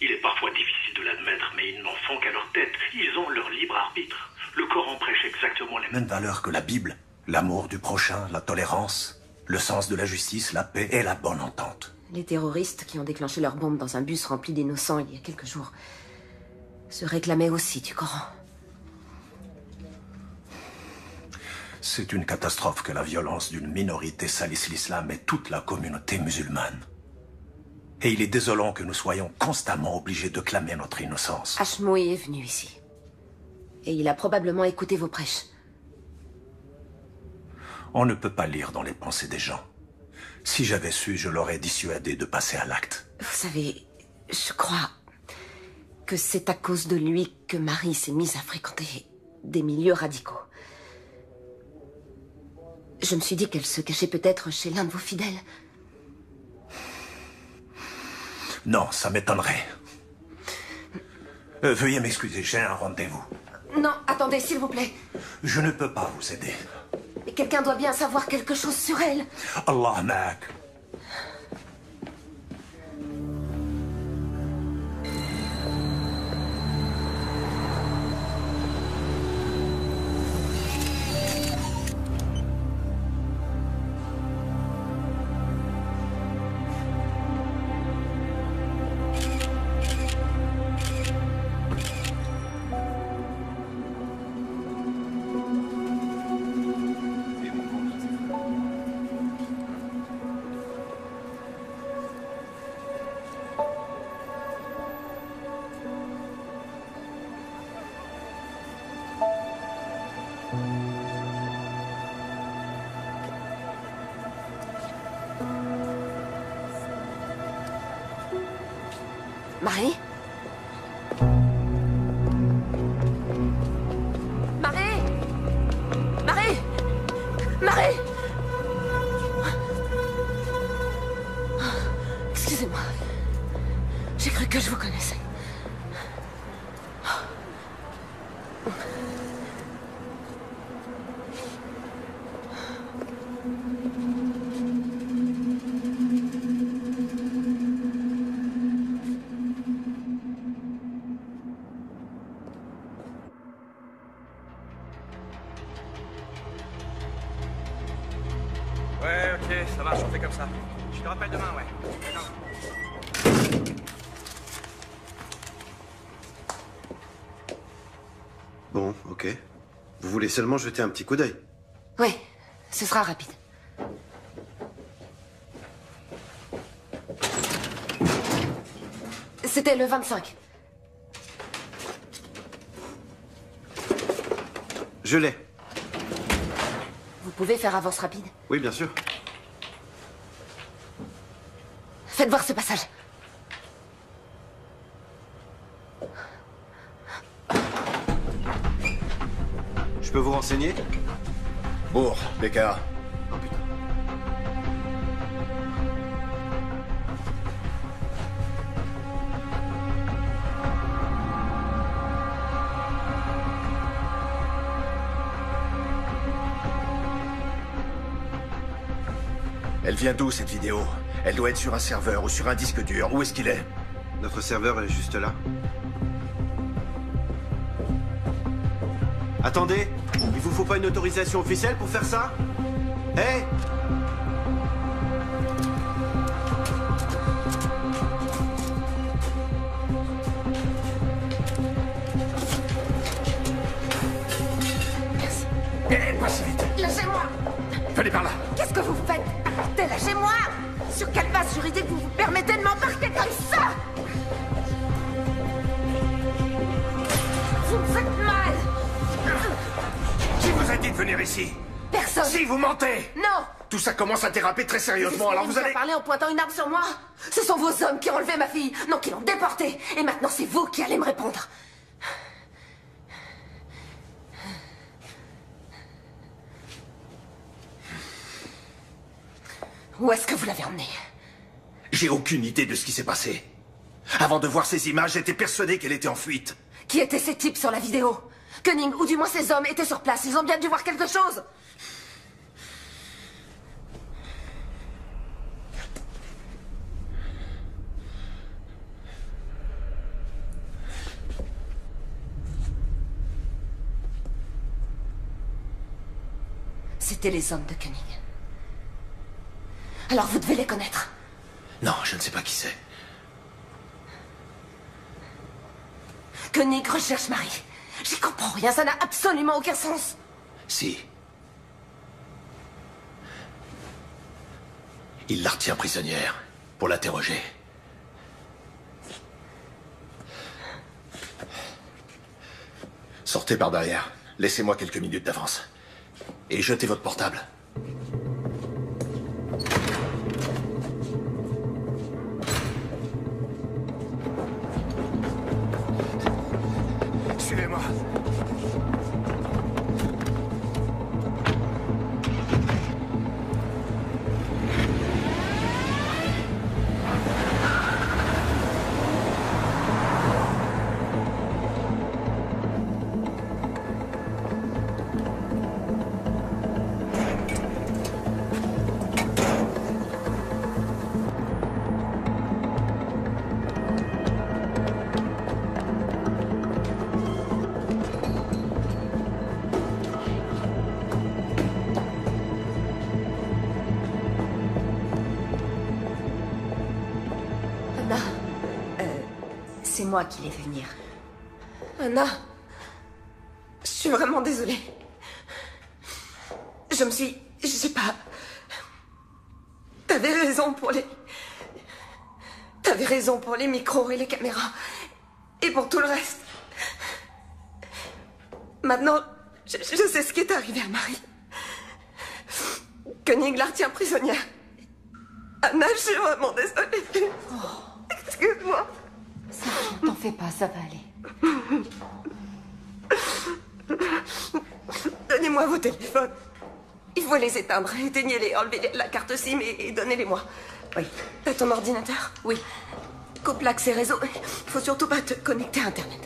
Il est parfois difficile de l'admettre, mais ils n'en font qu'à leur tête. Ils ont leur libre arbitre. Le Coran prêche exactement les mêmes valeurs que la Bible. L'amour du prochain, la tolérance, le sens de la justice, la paix et la bonne entente. Les terroristes qui ont déclenché leur bombe dans un bus rempli d'innocents il y a quelques jours se réclamaient aussi du Coran. C'est une catastrophe que la violence d'une minorité salisse l'islam et toute la communauté musulmane. Et il est désolant que nous soyons constamment obligés de clamer notre innocence. Hashmoui est venu ici. Et il a probablement écouté vos prêches. On ne peut pas lire dans les pensées des gens. Si j'avais su, je l'aurais dissuadé de passer à l'acte. Vous savez, je crois que c'est à cause de lui que Marie s'est mise à fréquenter des milieux radicaux. Je me suis dit qu'elle se cachait peut-être chez l'un de vos fidèles. Non, ça m'étonnerait. Veuillez m'excuser, j'ai un rendez-vous. Non, attendez, s'il vous plaît. Je ne peux pas vous aider. Et quelqu'un doit bien savoir quelque chose sur elle. Allah ma'ak. Marie? Marie? Marie? Marie? Excusez-moi. J'ai cru que je vous connaissais. Ouais, ok, ça marche, on fait comme ça. Je te rappelle demain, ouais. Bon, ok. Vous voulez seulement jeter un petit coup d'œil? Oui, ce sera rapide. C'était le 25. Je l'ai. Vous pouvez faire avance rapide? Oui, bien sûr. Faites voir ce passage. Je peux vous renseigner? Bourg, BKA. Oh putain. Elle vient d'où, cette vidéo? Elle doit être sur un serveur ou sur un disque dur. Où est-ce qu'il est? Notre serveur est juste là. Attendez, il vous faut pas une autorisation officielle pour faire ça? Hé! Merci. Pas si vite. Lâchez-moi! Venez par là. Qu'est-ce que vous faites? Arrêtez, lâchez-moi! Sur quelle base juridique vous vous permettez de m'embarquer comme ça? Vous me faites mal! Qui vous a dit de venir ici? Personne! Si, vous mentez! Non! Tout ça commence à déraper très sérieusement, alors vous allez... parler en pointant une arme sur moi? Ce sont vos hommes qui ont enlevé ma fille, non, qui l'ont déportée. Et maintenant, c'est vous qui allez me répondre. Où est-ce que vous l'avez emmenée? J'ai aucune idée de ce qui s'est passé. Avant de voir ces images, j'étais persuadé qu'elle était en fuite. Qui étaient ces types sur la vidéo? Koenig, ou du moins ces hommes, étaient sur place. Ils ont bien dû voir quelque chose. C'étaient les hommes de Koenig. Alors vous devez les connaître. Non, je ne sais pas qui c'est. Koenig recherche Marie. J'y comprends rien, ça n'a absolument aucun sens. Si. Il la retient prisonnière pour l'interroger. Sortez par derrière. Laissez-moi quelques minutes d'avance. Et jetez votre portable. Suivez-moi. C'est moi qui l'ai fait venir. Anna, je suis vraiment désolée. Je sais pas... T'avais raison pour les micros et les caméras. Et pour tout le reste. Maintenant, je sais ce qui est arrivé à Marie. Koenig la retient prisonnière. Anna, je suis vraiment désolée. Excuse-moi. T'en fais pas, ça va aller. Donnez-moi vos téléphones. Il faut les éteindre. Éteignez-les, enlevez la carte SIM et donnez-les-moi. Oui. T'as ton ordinateur? Oui. Coupe l'accès réseau. Faut surtout pas te connecter à Internet.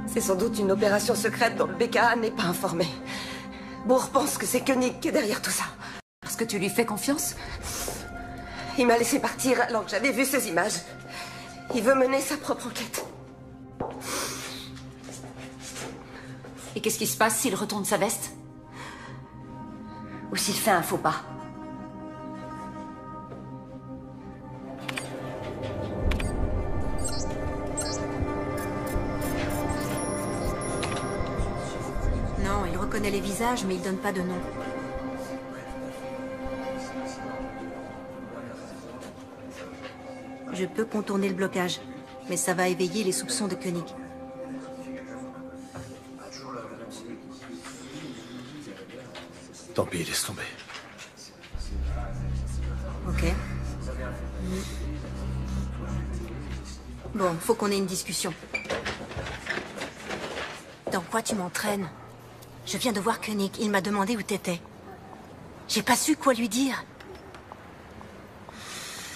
C'est sans doute une opération secrète dont le BKA n'est pas informé. Bourg pense que c'est Koenig qui est derrière tout ça. Parce que tu lui fais confiance? Il m'a laissé partir alors que j'avais vu ces images. Il veut mener sa propre enquête. Et qu'est-ce qui se passe s'il retourne sa veste? Ou s'il fait un faux pas? Non, il reconnaît les visages, mais il donne pas de nom. Je peux contourner le blocage, mais ça va éveiller les soupçons de Koenig. Tant pis, laisse tomber. Ok. Bon, faut qu'on ait une discussion. Dans quoi tu m'entraînes? Je viens de voir Koenig, il m'a demandé où t'étais. J'ai pas su quoi lui dire.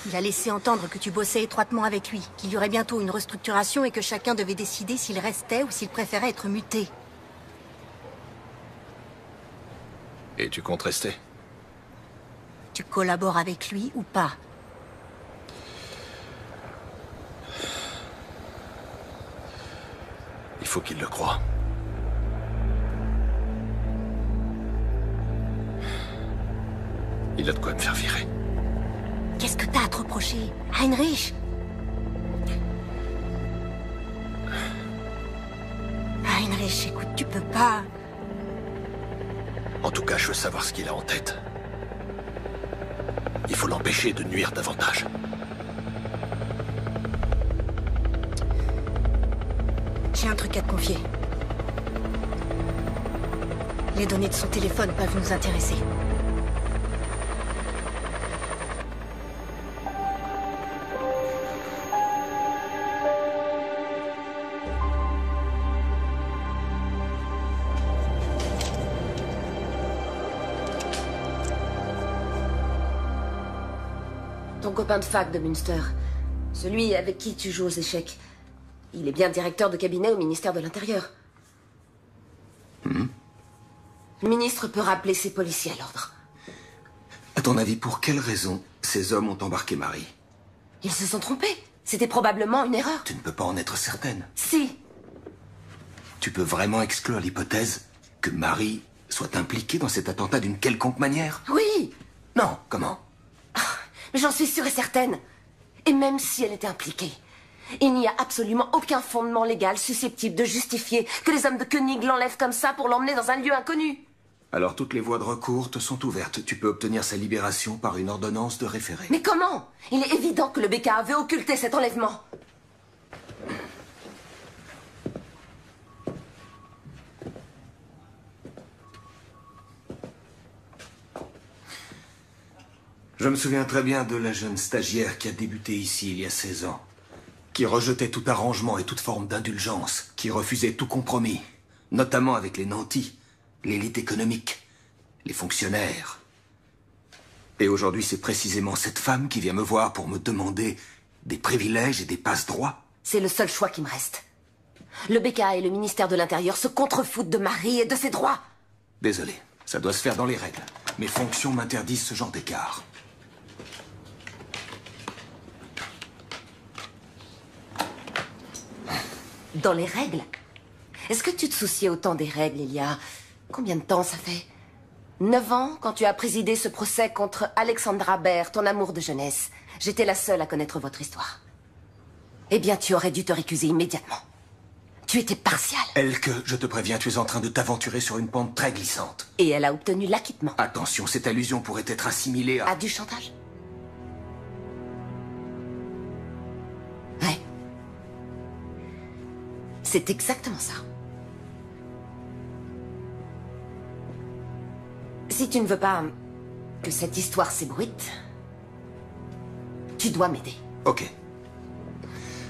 Il a laissé entendre que tu bossais étroitement avec lui, qu'il y aurait bientôt une restructuration et que chacun devait décider s'il restait ou s'il préférait être muté. Et tu comptes rester? Tu collabores avec lui ou pas? Il faut qu'il le croie. Il a de quoi me faire virer. Qu'est-ce que t'as à te reprocher, Heinrich? Heinrich, écoute, tu peux pas... En tout cas, je veux savoir ce qu'il a en tête. Il faut l'empêcher de nuire davantage. J'ai un truc à te confier. Les données de son téléphone peuvent nous intéresser. Ton copain de fac de Münster. Celui avec qui tu joues aux échecs. Il est bien directeur de cabinet au ministère de l'Intérieur. Le ministre peut rappeler ses policiers à l'ordre. À ton avis, pour quelle raison ces hommes ont embarqué Marie? Ils se sont trompés. C'était probablement une erreur. Tu ne peux pas en être certaine. Si. Tu peux vraiment exclure l'hypothèse que Marie soit impliquée dans cet attentat d'une quelconque manière? Oui. Non, comment? Mais j'en suis sûre et certaine. Et même si elle était impliquée, il n'y a absolument aucun fondement légal susceptible de justifier que les hommes de Koenig l'enlèvent comme ça pour l'emmener dans un lieu inconnu. Alors toutes les voies de recours te sont ouvertes. Tu peux obtenir sa libération par une ordonnance de référé. Mais comment? Il est évident que le BKA veut occulter cet enlèvement. Je me souviens très bien de la jeune stagiaire qui a débuté ici il y a 16 ans. Qui rejetait tout arrangement et toute forme d'indulgence. Qui refusait tout compromis. Notamment avec les nantis, l'élite économique, les fonctionnaires. Et aujourd'hui, c'est précisément cette femme qui vient me voir pour me demander des privilèges et des passe-droits. C'est le seul choix qui me reste. Le BKA et le ministère de l'Intérieur se contrefoutent de Marie et de ses droits. Désolé, ça doit se faire dans les règles. Mes fonctions m'interdisent ce genre d'écart. Dans les règles? Est-ce que tu te souciais autant des règles il y a... Combien de temps ça fait? 9 ans, quand tu as présidé ce procès contre Alexandra Baer, ton amour de jeunesse. J'étais la seule à connaître votre histoire. Eh bien, tu aurais dû te récuser immédiatement. Tu étais partial. Elke, je te préviens, tu es en train de t'aventurer sur une pente très glissante. Et elle a obtenu l'acquittement. Attention, cette allusion pourrait être assimilée à... À du chantage? Ouais. C'est exactement ça. Si tu ne veux pas que cette histoire s'ébruite, tu dois m'aider. Ok.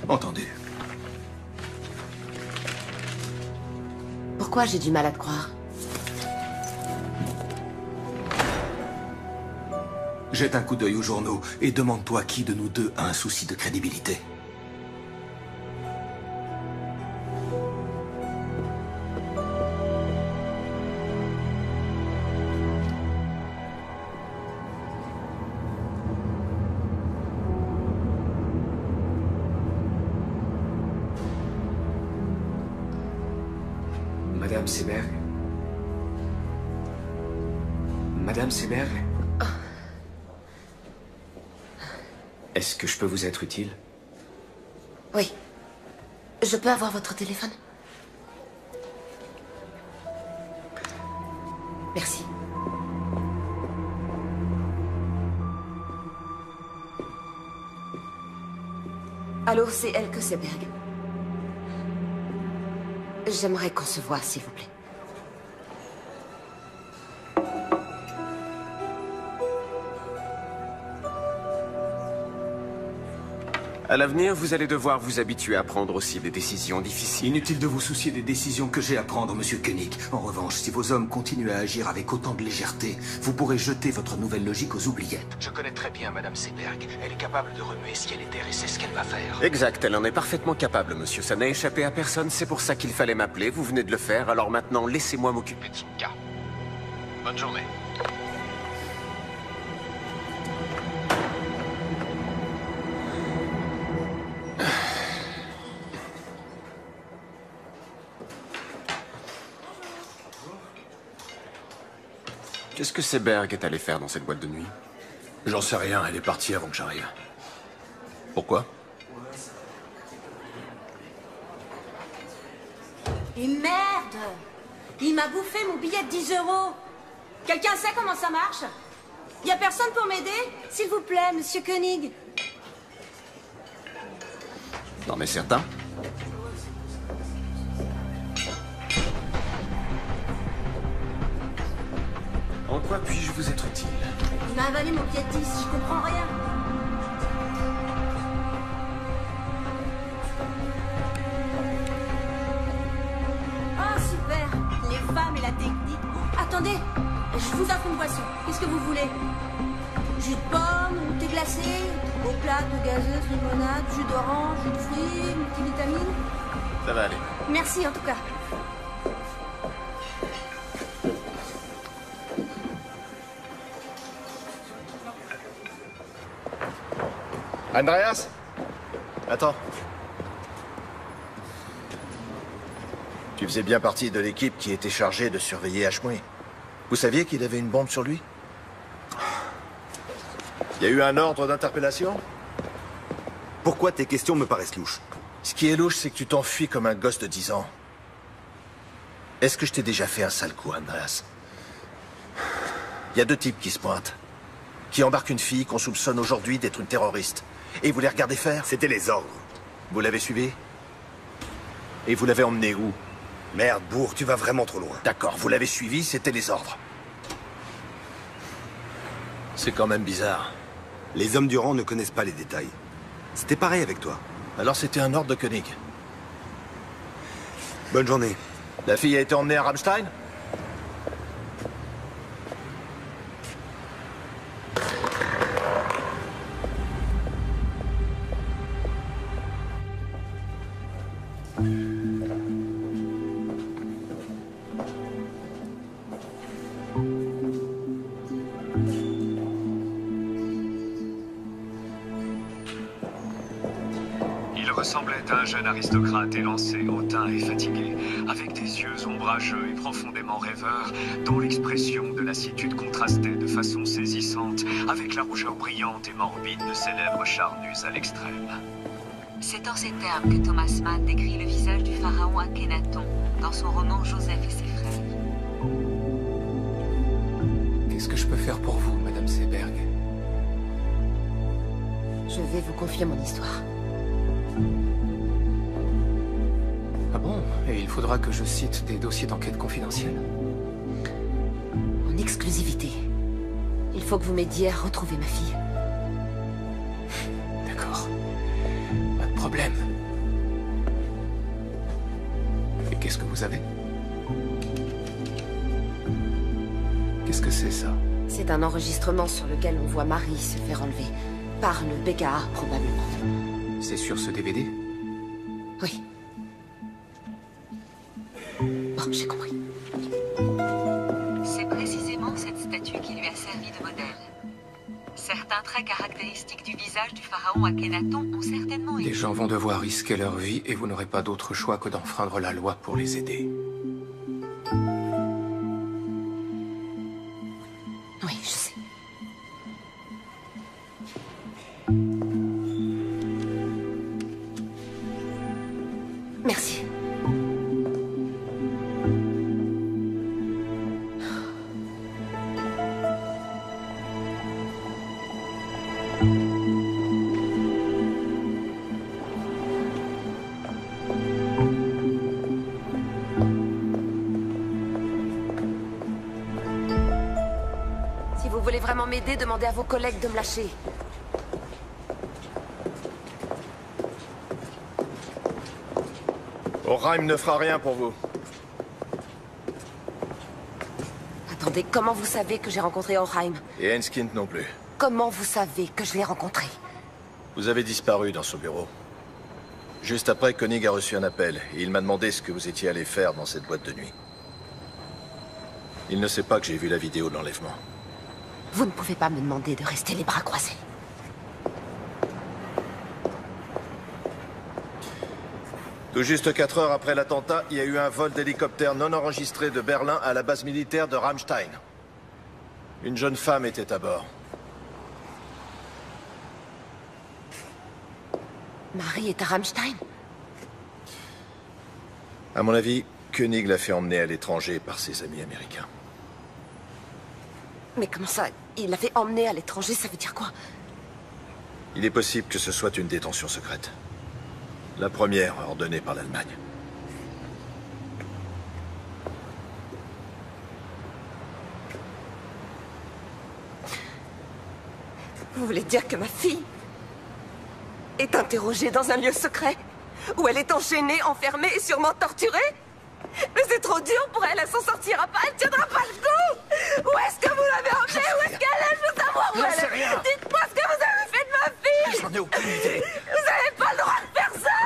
Entendu. Pourquoi j'ai du mal à te croire? Jette un coup d'œil aux journaux et demande-toi qui de nous deux a un souci de crédibilité. Madame Seberg? Madame Seberg? Est-ce que je peux vous être utile? Oui. Je peux avoir votre téléphone? Merci. Allô, c'est Elke Seberg. J'aimerais qu'on se voie, s'il vous plaît. À l'avenir, vous allez devoir vous habituer à prendre aussi des décisions difficiles. Inutile de vous soucier des décisions que j'ai à prendre, monsieur Koenig. En revanche, si vos hommes continuent à agir avec autant de légèreté, vous pourrez jeter votre nouvelle logique aux oubliettes. Je connais très bien Madame Seberg. Elle est capable de remuer ciel et terre et c'est ce qu'elle va faire. Exact, elle en est parfaitement capable, monsieur. Ça n'a échappé à personne, c'est pour ça qu'il fallait m'appeler. Vous venez de le faire, alors maintenant, laissez-moi m'occuper de son cas. Bonne journée. Qu'est-ce que Seberg est allé faire dans cette boîte de nuit? J'en sais rien, elle est partie avant que j'arrive. Pourquoi? Et merde! Il m'a bouffé mon billet de 10 €. Quelqu'un sait comment ça marche? Y a personne pour m'aider? S'il vous plaît, monsieur Koenig. Non mais certain. En quoi puis-je vous être utile? Il m'a avalé mon billet de 10, je comprends rien. Oh, super! Les femmes et la technique. Attendez, je vous offre une boisson. Qu'est-ce que vous voulez? Jus de pomme, thé glacé, eau plate, gazeuse, limonade, jus d'orange, jus de fruits, multivitamines. Ça va aller. Merci en tout cas. Andreas? Attends. Tu faisais bien partie de l'équipe qui était chargée de surveiller Ashmui. Vous saviez qu'il avait une bombe sur lui? Il y a eu un ordre d'interpellation? Pourquoi tes questions me paraissent louches? Ce qui est louche, c'est que tu t'enfuis comme un gosse de 10 ans. Est-ce que je t'ai déjà fait un sale coup, Andreas? Il y a 2 types qui se pointent. Qui embarquent une fille qu'on soupçonne aujourd'hui d'être une terroriste. Et vous les regardez faire? C'était les ordres. Vous l'avez suivi? Et vous l'avez emmené où? Merde, bourre, tu vas vraiment trop loin. D'accord, vous l'avez suivi, c'était les ordres. C'est quand même bizarre. Les hommes du rang ne connaissent pas les détails. C'était pareil avec toi. Alors c'était un ordre de Koenig. Bonne journée. La fille a été emmenée à Rammstein? ressemblait à un jeune aristocrate élancé, hautain et fatigué, avec des yeux ombrageux et profondément rêveurs, dont l'expression de lassitude contrastait de façon saisissante avec la rougeur brillante et morbide de ses lèvres charnues à l'extrême. C'est en ces termes que Thomas Mann décrit le visage du pharaon Akhenaton dans son roman Joseph et ses frères. Qu'est-ce que je peux faire pour vous, Madame Seberg? Je vais vous confier mon histoire. Ah bon? Et il faudra que je cite des dossiers d'enquête confidentiels? En exclusivité. Il faut que vous m'aidiez à retrouver ma fille. D'accord. Pas de problème. Et qu'est-ce que vous avez? Qu'est-ce que c'est, ça? C'est un enregistrement sur lequel on voit Marie se faire enlever. Par le BKA, probablement. C'est sur ce DVD? Oui. Bon, j'ai compris. C'est précisément cette statue qui lui a servi de modèle. Certains traits caractéristiques du visage du pharaon Akhenaton ont certainement été... Les gens vont devoir risquer leur vie et vous n'aurez pas d'autre choix que d'enfreindre la loi pour les aider. Oui, je sais. Merci. Si vous voulez vraiment m'aider, demandez à vos collègues de me lâcher. Orheim ne fera rien pour vous. Attendez, comment vous savez que j'ai rencontré Orheim? Et Enskind non plus. Comment vous savez que je l'ai rencontré? Vous avez disparu dans son bureau. Juste après, Koenig a reçu un appel, et il m'a demandé ce que vous étiez allé faire dans cette boîte de nuit. Il ne sait pas que j'ai vu la vidéo de l'enlèvement. Vous ne pouvez pas me demander de rester les bras croisés. Tout juste 4 heures après l'attentat, il y a eu un vol d'hélicoptère non enregistré de Berlin à la base militaire de Ramstein. Une jeune femme était à bord. Marie est à Ramstein? À mon avis, Koenig l'a fait emmener à l'étranger par ses amis américains. Mais comment ça? Il l'a fait emmener à l'étranger, ça veut dire quoi? Il est possible que ce soit une détention secrète. La première ordonnée par l'Allemagne. Vous voulez dire que ma fille est interrogée dans un lieu secret? Où elle est enchaînée, enfermée et sûrement torturée? Mais c'est trop dur pour elle, elle s'en sortira pas, elle tiendra pas le coup! Où est-ce que vous l'avez emmenée? Où est-ce qu'elle est? Je veux savoir où elle est! Dites-moi ce que vous avez fait de ma fille! J'en ai aucune idée! Vous n'avez pas le droit de faire ça!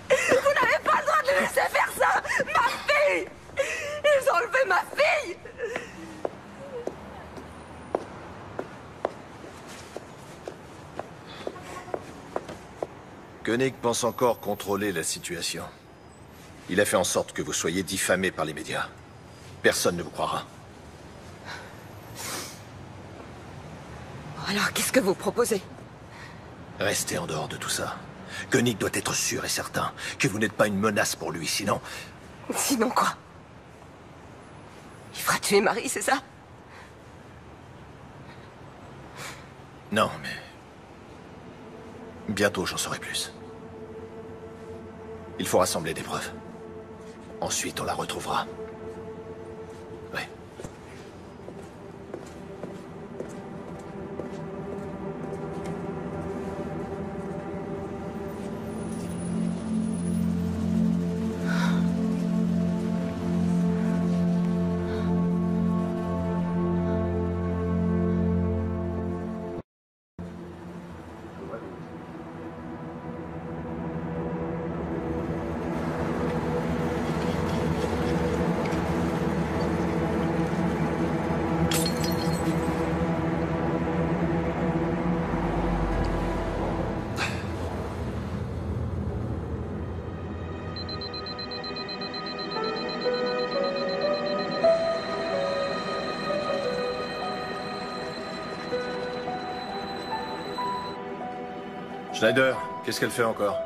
Vous n'avez pas le droit de le laisser faire ça! Ma fille! Ils ont enlevé ma fille! Koenig pense encore contrôler la situation. Il a fait en sorte que vous soyez diffamés par les médias. Personne ne vous croira. Alors, qu'est-ce que vous proposez? Restez en dehors de tout ça. Koenig doit être sûr et certain que vous n'êtes pas une menace pour lui, sinon... Sinon quoi? Il fera tuer Marie, c'est ça? Non, mais... bientôt, j'en saurai plus. Il faut rassembler des preuves. Ensuite, on la retrouvera. Ouais. Schneider, qu'est-ce qu'elle fait encore?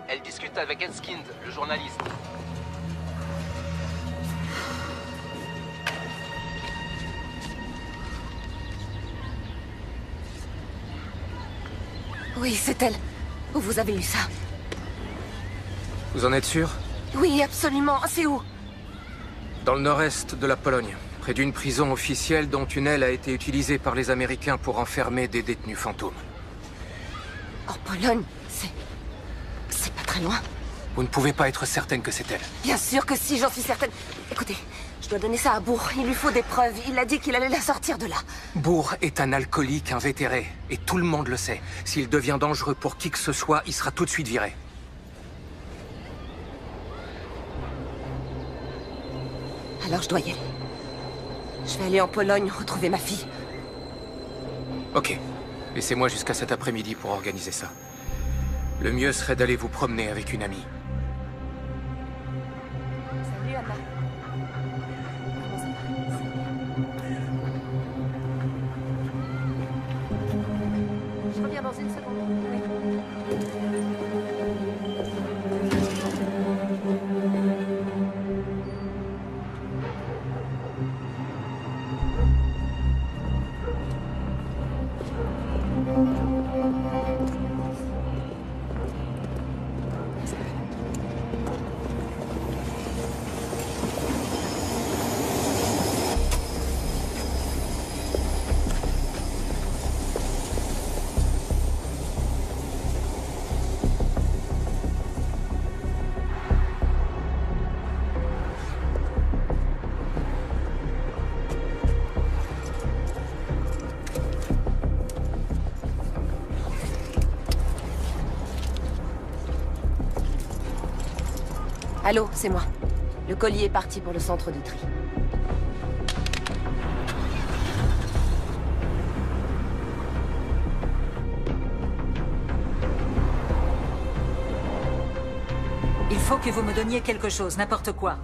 Elle discute avec Enskind, le journaliste. Oui, c'est elle. Où vous avez eu ça? Vous en êtes sûr? Oui, absolument. C'est où? Dans le nord-est de la Pologne, près d'une prison officielle dont une aile a été utilisée par les Américains pour enfermer des détenus fantômes. En Pologne? C'est pas très loin. Vous ne pouvez pas être certaine que c'est elle. Bien sûr que si, j'en suis certaine. Écoutez, je dois donner ça à Bourg. Il lui faut des preuves. Il a dit qu'il allait la sortir de là. Bourg est un alcoolique invétéré, et tout le monde le sait. S'il devient dangereux pour qui que ce soit, il sera tout de suite viré. Alors je dois y aller. Je vais aller en Pologne retrouver ma fille. Ok. Laissez-moi jusqu'à cet après-midi pour organiser ça. Le mieux serait d'aller vous promener avec une amie. Salut, Anna. Je reviens dans une seconde. Allô, c'est moi. Le colis est parti pour le centre de tri. Il faut que vous me donniez quelque chose, n'importe quoi.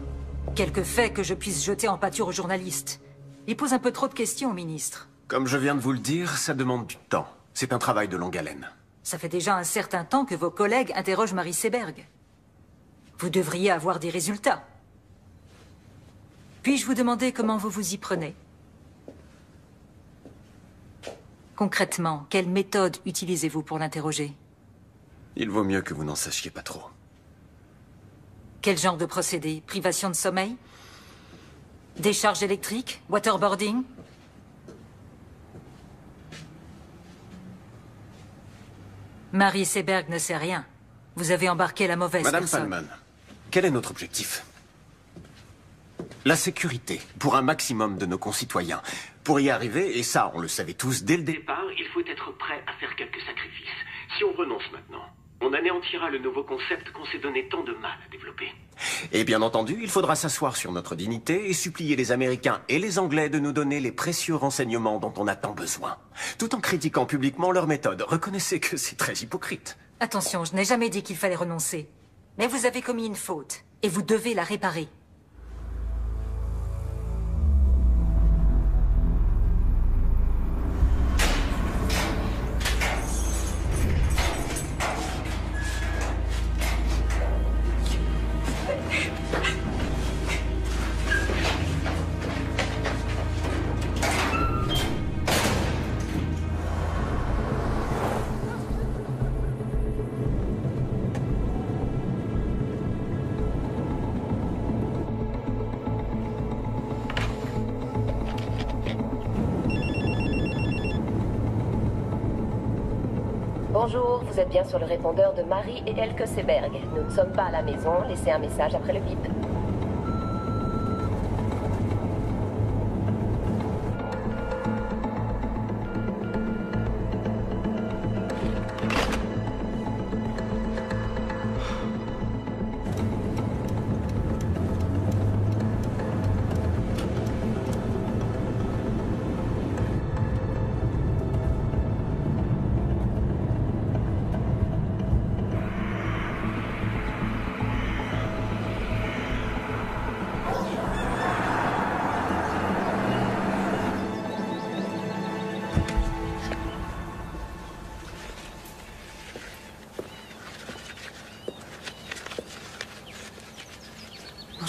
Quelques faits que je puisse jeter en pâture aux journalistes. Il pose un peu trop de questions, ministre. Comme je viens de vous le dire, ça demande du temps. C'est un travail de longue haleine. Ça fait déjà un certain temps que vos collègues interrogent Marie Seberg. Vous devriez avoir des résultats. Puis-je vous demander comment vous vous y prenez? Concrètement, quelle méthode utilisez-vous pour l'interroger? Il vaut mieux que vous n'en sachiez pas trop. Quel genre de procédé? Privation de sommeil? Décharge électrique? Waterboarding? Marie Seberg ne sait rien. Vous avez embarqué la mauvaise Madame personne. Fallman, quel est notre objectif? La sécurité, pour un maximum de nos concitoyens. Pour y arriver, et ça, on le savait tous dès le départ, Il faut être prêt à faire quelques sacrifices. Si on renonce maintenant, on anéantira le nouveau concept qu'on s'est donné tant de mal à développer. et bien entendu, il faudra s'asseoir sur notre dignité et supplier les Américains et les Anglais de nous donner les précieux renseignements dont on a tant besoin. Tout en critiquant publiquement leur méthode. Reconnaissez que c'est très hypocrite. Attention, je n'ai jamais dit qu'il fallait renoncer. Mais vous avez commis une faute, et vous devez la réparer. Bonjour, vous êtes bien sur le répondeur de Marie et Elke Seberg. Nous ne sommes pas à la maison, laissez un message après le bip.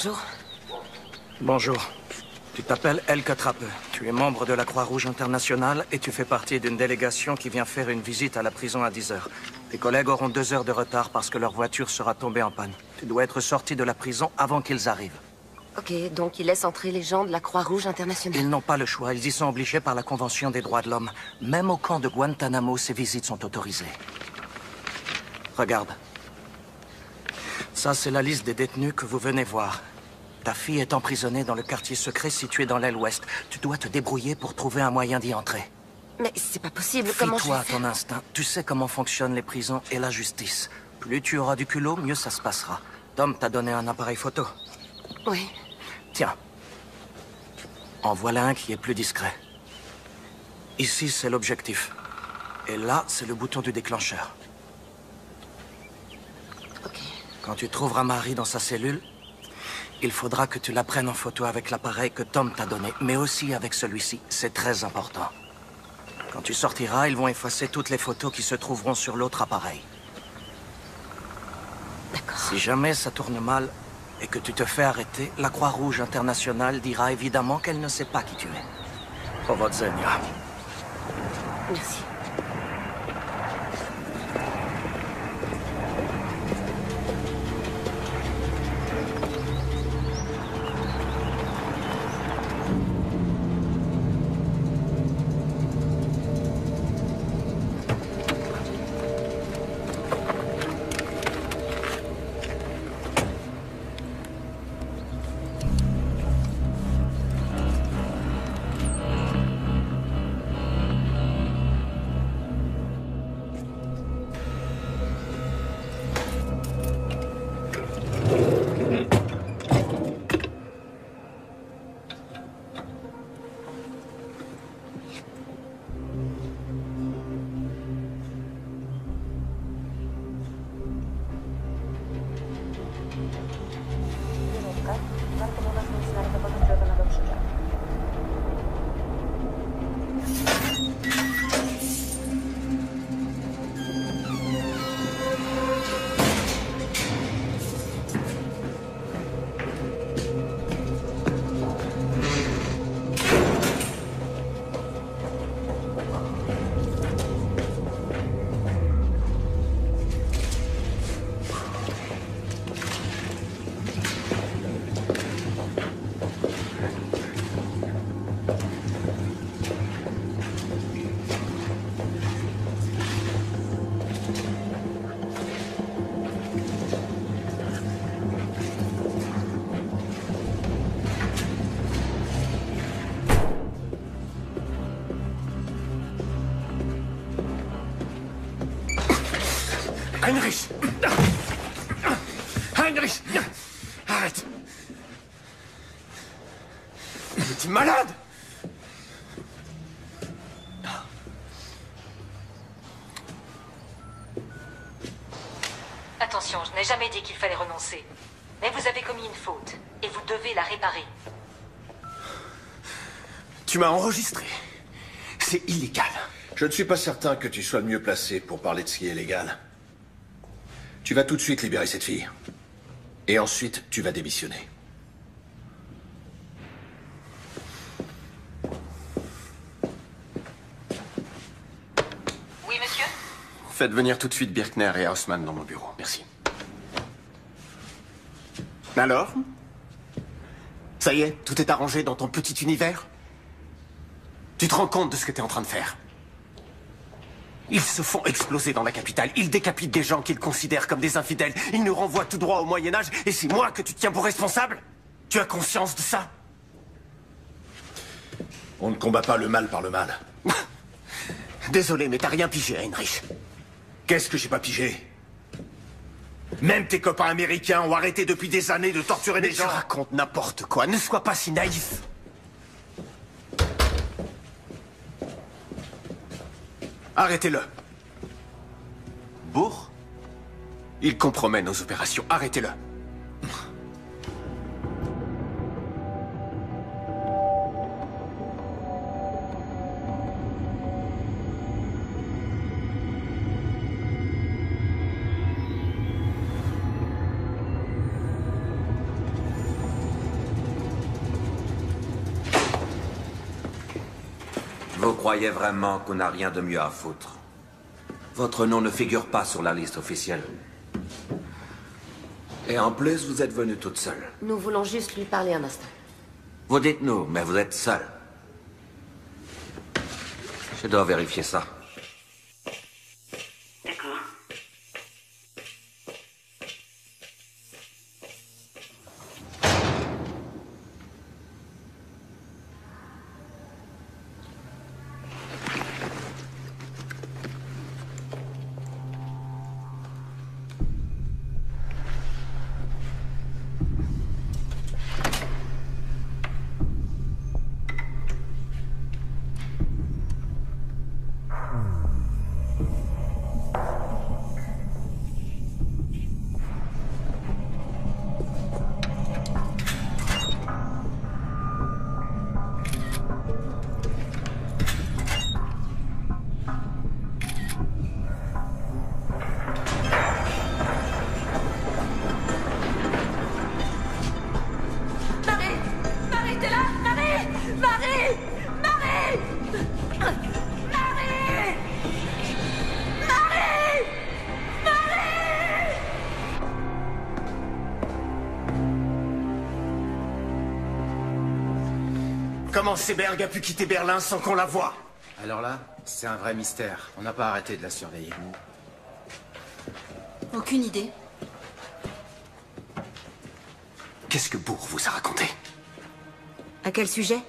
Bonjour. Bonjour. Tu t'appelles Elke Trappe. Tu es membre de la Croix-Rouge internationale et tu fais partie d'une délégation qui vient faire une visite à la prison à 10 heures. Tes collègues auront 2 heures de retard parce que leur voiture sera tombée en panne. Tu dois être sorti de la prison avant qu'ils arrivent. Ok, donc ils laissent entrer les gens de la Croix-Rouge internationale. Ils n'ont pas le choix. Ils y sont obligés par la Convention des droits de l'homme. Même au camp de Guantanamo, ces visites sont autorisées. Regarde. Ça, c'est la liste des détenus que vous venez voir. Ta fille est emprisonnée dans le quartier secret situé dans l'aile ouest. Tu dois te débrouiller pour trouver un moyen d'y entrer. Mais c'est pas possible, comment je vais Fie-toi à faire? ton instinct. Tu sais comment fonctionnent les prisons et la justice. Plus tu auras du culot, mieux ça se passera. Tom t'a donné un appareil photo. Oui. Tiens. En voilà un qui est plus discret. Ici, c'est l'objectif. Et là, c'est le bouton du déclencheur. Ok. Quand tu trouveras Marie dans sa cellule, il faudra que tu la prennes en photo avec l'appareil que Tom t'a donné, mais aussi avec celui-ci. C'est très important. Quand tu sortiras, ils vont effacer toutes les photos qui se trouveront sur l'autre appareil. D'accord. Si jamais ça tourne mal et que tu te fais arrêter, la Croix-Rouge internationale dira évidemment qu'elle ne sait pas qui tu es. Powodzenia. Merci. Heinrich! Heinrich! Arrête! Petit malade! Attention, je n'ai jamais dit qu'il fallait renoncer. Mais vous avez commis une faute, et vous devez la réparer. Tu m'as enregistré. C'est illégal. Je ne suis pas certain que tu sois le mieux placé pour parler de ce qui est légal. Tu vas tout de suite libérer cette fille. Et ensuite, tu vas démissionner. Oui, monsieur? Faites venir tout de suite Birkner et Haussmann dans mon bureau. Merci. Alors? Ça y est, tout est arrangé dans ton petit univers? Tu te rends compte de ce que t'es en train de faire? Ils se font exploser dans la capitale. Ils décapitent des gens qu'ils considèrent comme des infidèles. Ils nous renvoient tout droit au Moyen-Âge. Et c'est moi que tu tiens pour responsable? Tu as conscience de ça? On ne combat pas le mal par le mal. Désolé, mais t'as rien pigé, Heinrich. Qu'est-ce que j'ai pas pigé? Même tes copains américains ont arrêté depuis des années de torturer des gens. Tu racontes n'importe quoi. Ne sois pas si naïf. Arrêtez-le. Bourg? Il compromet nos opérations. Arrêtez-le. Vous croyez vraiment qu'on n'a rien de mieux à foutre? Votre nom ne figure pas sur la liste officielle. Et en plus, vous êtes venue toute seule. Nous voulons juste lui parler un instant. Vous dites nous, mais vous êtes seule. Je dois vérifier ça. D'accord. Comment Seberg a pu quitter Berlin sans qu'on la voie? Alors là, c'est un vrai mystère. On n'a pas arrêté de la surveiller. Aucune idée. Qu'est-ce que Bourg vous a raconté? À quel sujet?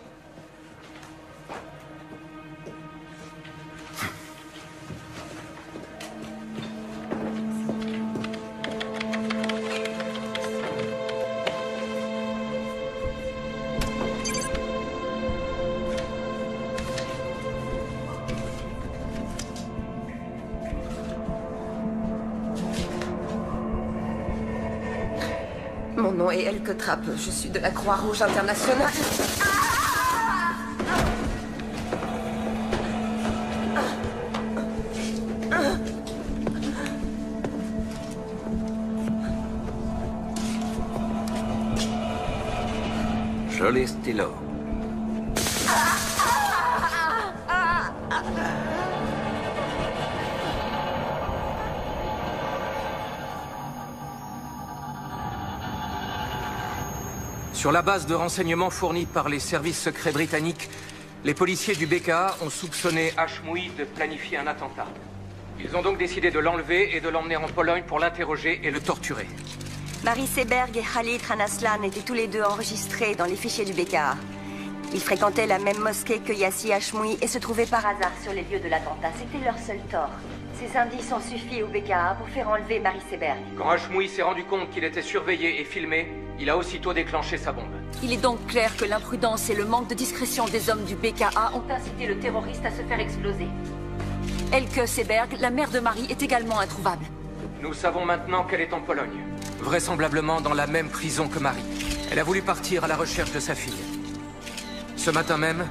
Mon nom est Elke Trappe. Je suis de la Croix-Rouge internationale. Joli stylo. Sur la base de renseignements fournis par les services secrets britanniques, les policiers du BKA ont soupçonné Hashmoui de planifier un attentat. Ils ont donc décidé de l'enlever et de l'emmener en Pologne pour l'interroger et le torturer. Marie Seberg et Khalid Ranaslan étaient tous les deux enregistrés dans les fichiers du BKA. Ils fréquentaient la même mosquée que Yassi Hashmoui et se trouvaient par hasard sur les lieux de l'attentat. C'était leur seul tort. Ces indices ont suffi au BKA pour faire enlever Marie Seberg. Quand Hashmoui s'est rendu compte qu'il était surveillé et filmé, il a aussitôt déclenché sa bombe. Il est donc clair que l'imprudence et le manque de discrétion des hommes du BKA ont incité le terroriste à se faire exploser. Elke Seberg, la mère de Marie, est également introuvable. Nous savons maintenant qu'elle est en Pologne, vraisemblablement dans la même prison que Marie. Elle a voulu partir à la recherche de sa fille. Ce matin même,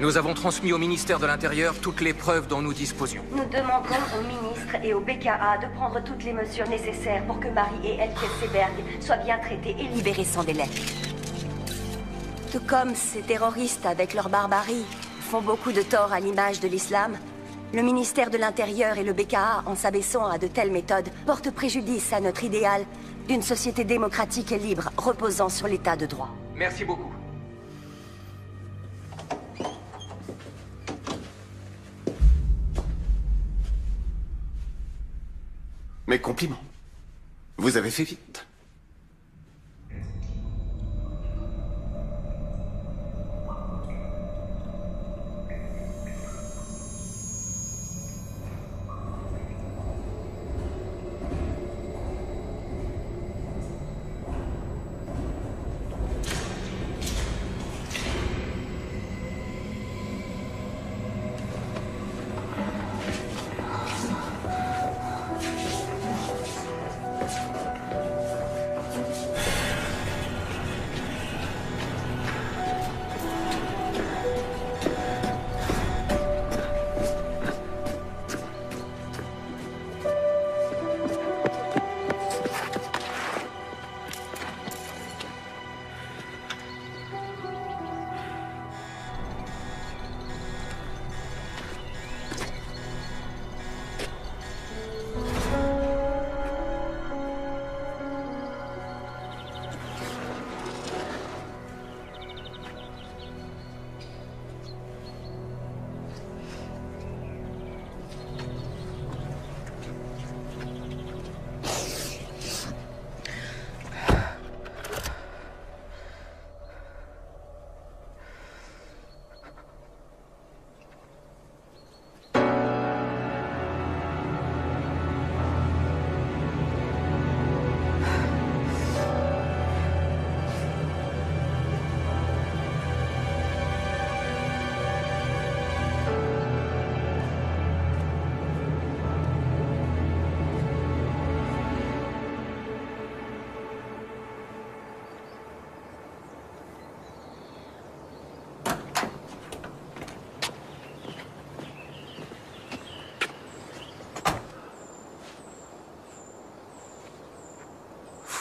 nous avons transmis au ministère de l'Intérieur toutes les preuves dont nous disposions. Nous demandons au ministre et au BKA de prendre toutes les mesures nécessaires pour que Marie et Elke Seberg soient bien traitées et libérées sans délai. Tout comme ces terroristes, avec leur barbarie, font beaucoup de tort à l'image de l'islam, le ministère de l'Intérieur et le BKA, en s'abaissant à de telles méthodes, portent préjudice à notre idéal d'une société démocratique et libre, reposant sur l'état de droit. Merci beaucoup. Mes compliments. Vous avez fait vite.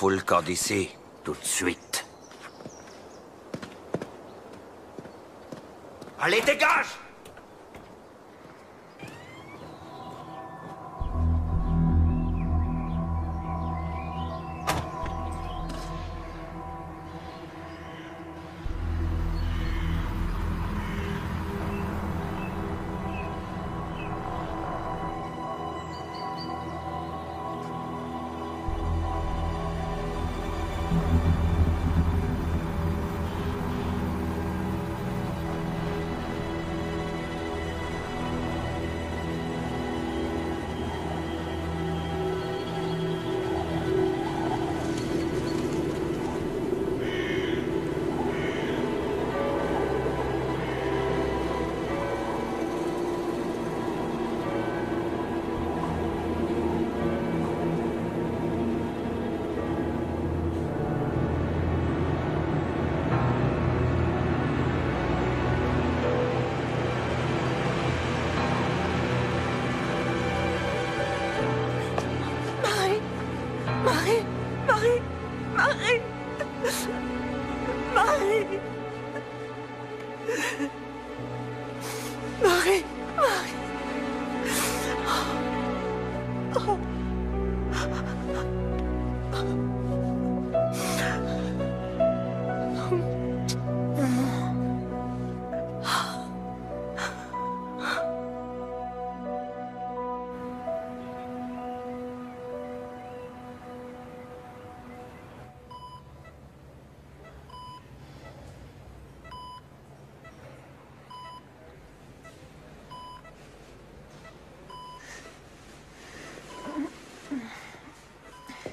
fout le camp d'ici, tout de suite. Allez, dégage!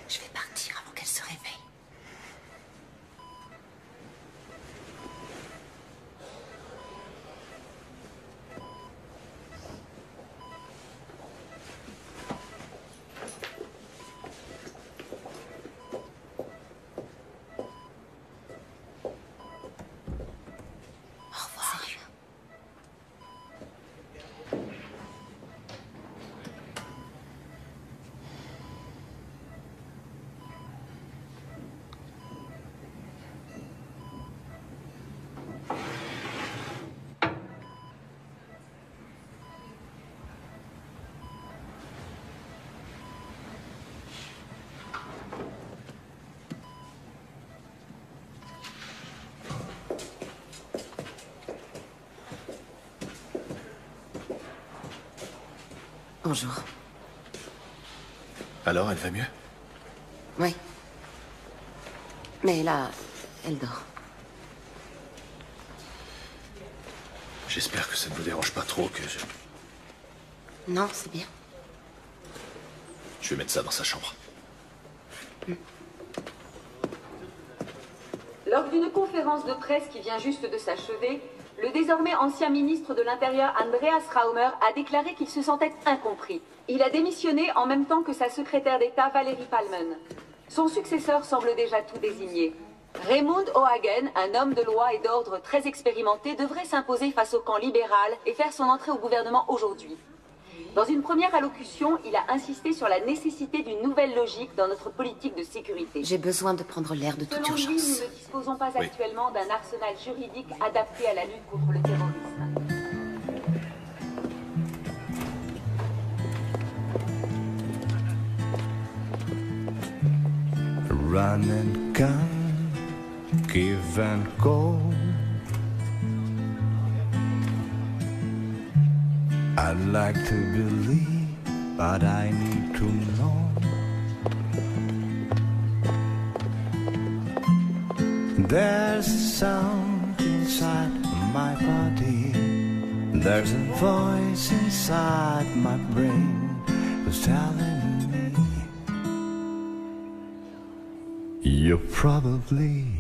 Je vais partir avant qu'elle se réveille. Au revoir. Bonjour. Alors, elle va mieux? Oui. Mais là, elle dort. J'espère que ça ne vous dérange pas trop que je... Non, c'est bien. Je vais mettre ça dans sa chambre. Lors d'une conférence de presse qui vient juste de s'achever, le désormais ancien ministre de l'Intérieur Andreas Raumer a déclaré qu'il se sentait incompris. Il a démissionné en même temps que sa secrétaire d'État Valérie Palmen. Son successeur semble déjà tout désigné. Raymond O'Hagan, un homme de loi et d'ordre très expérimenté, devrait s'imposer face au camp libéral et faire son entrée au gouvernement aujourd'hui. Dans une première allocution, il a insisté sur la nécessité d'une nouvelle logique dans notre politique de sécurité. J'ai besoin de prendre l'air de toute Selon lui, urgence. nous ne disposons pas actuellement d'un arsenal juridique adapté à la lutte contre le terrorisme. Run and gun, give and go. I'd like to believe, but I need to know. There's a sound inside my body. There's a voice inside my brain who's telling me you're probably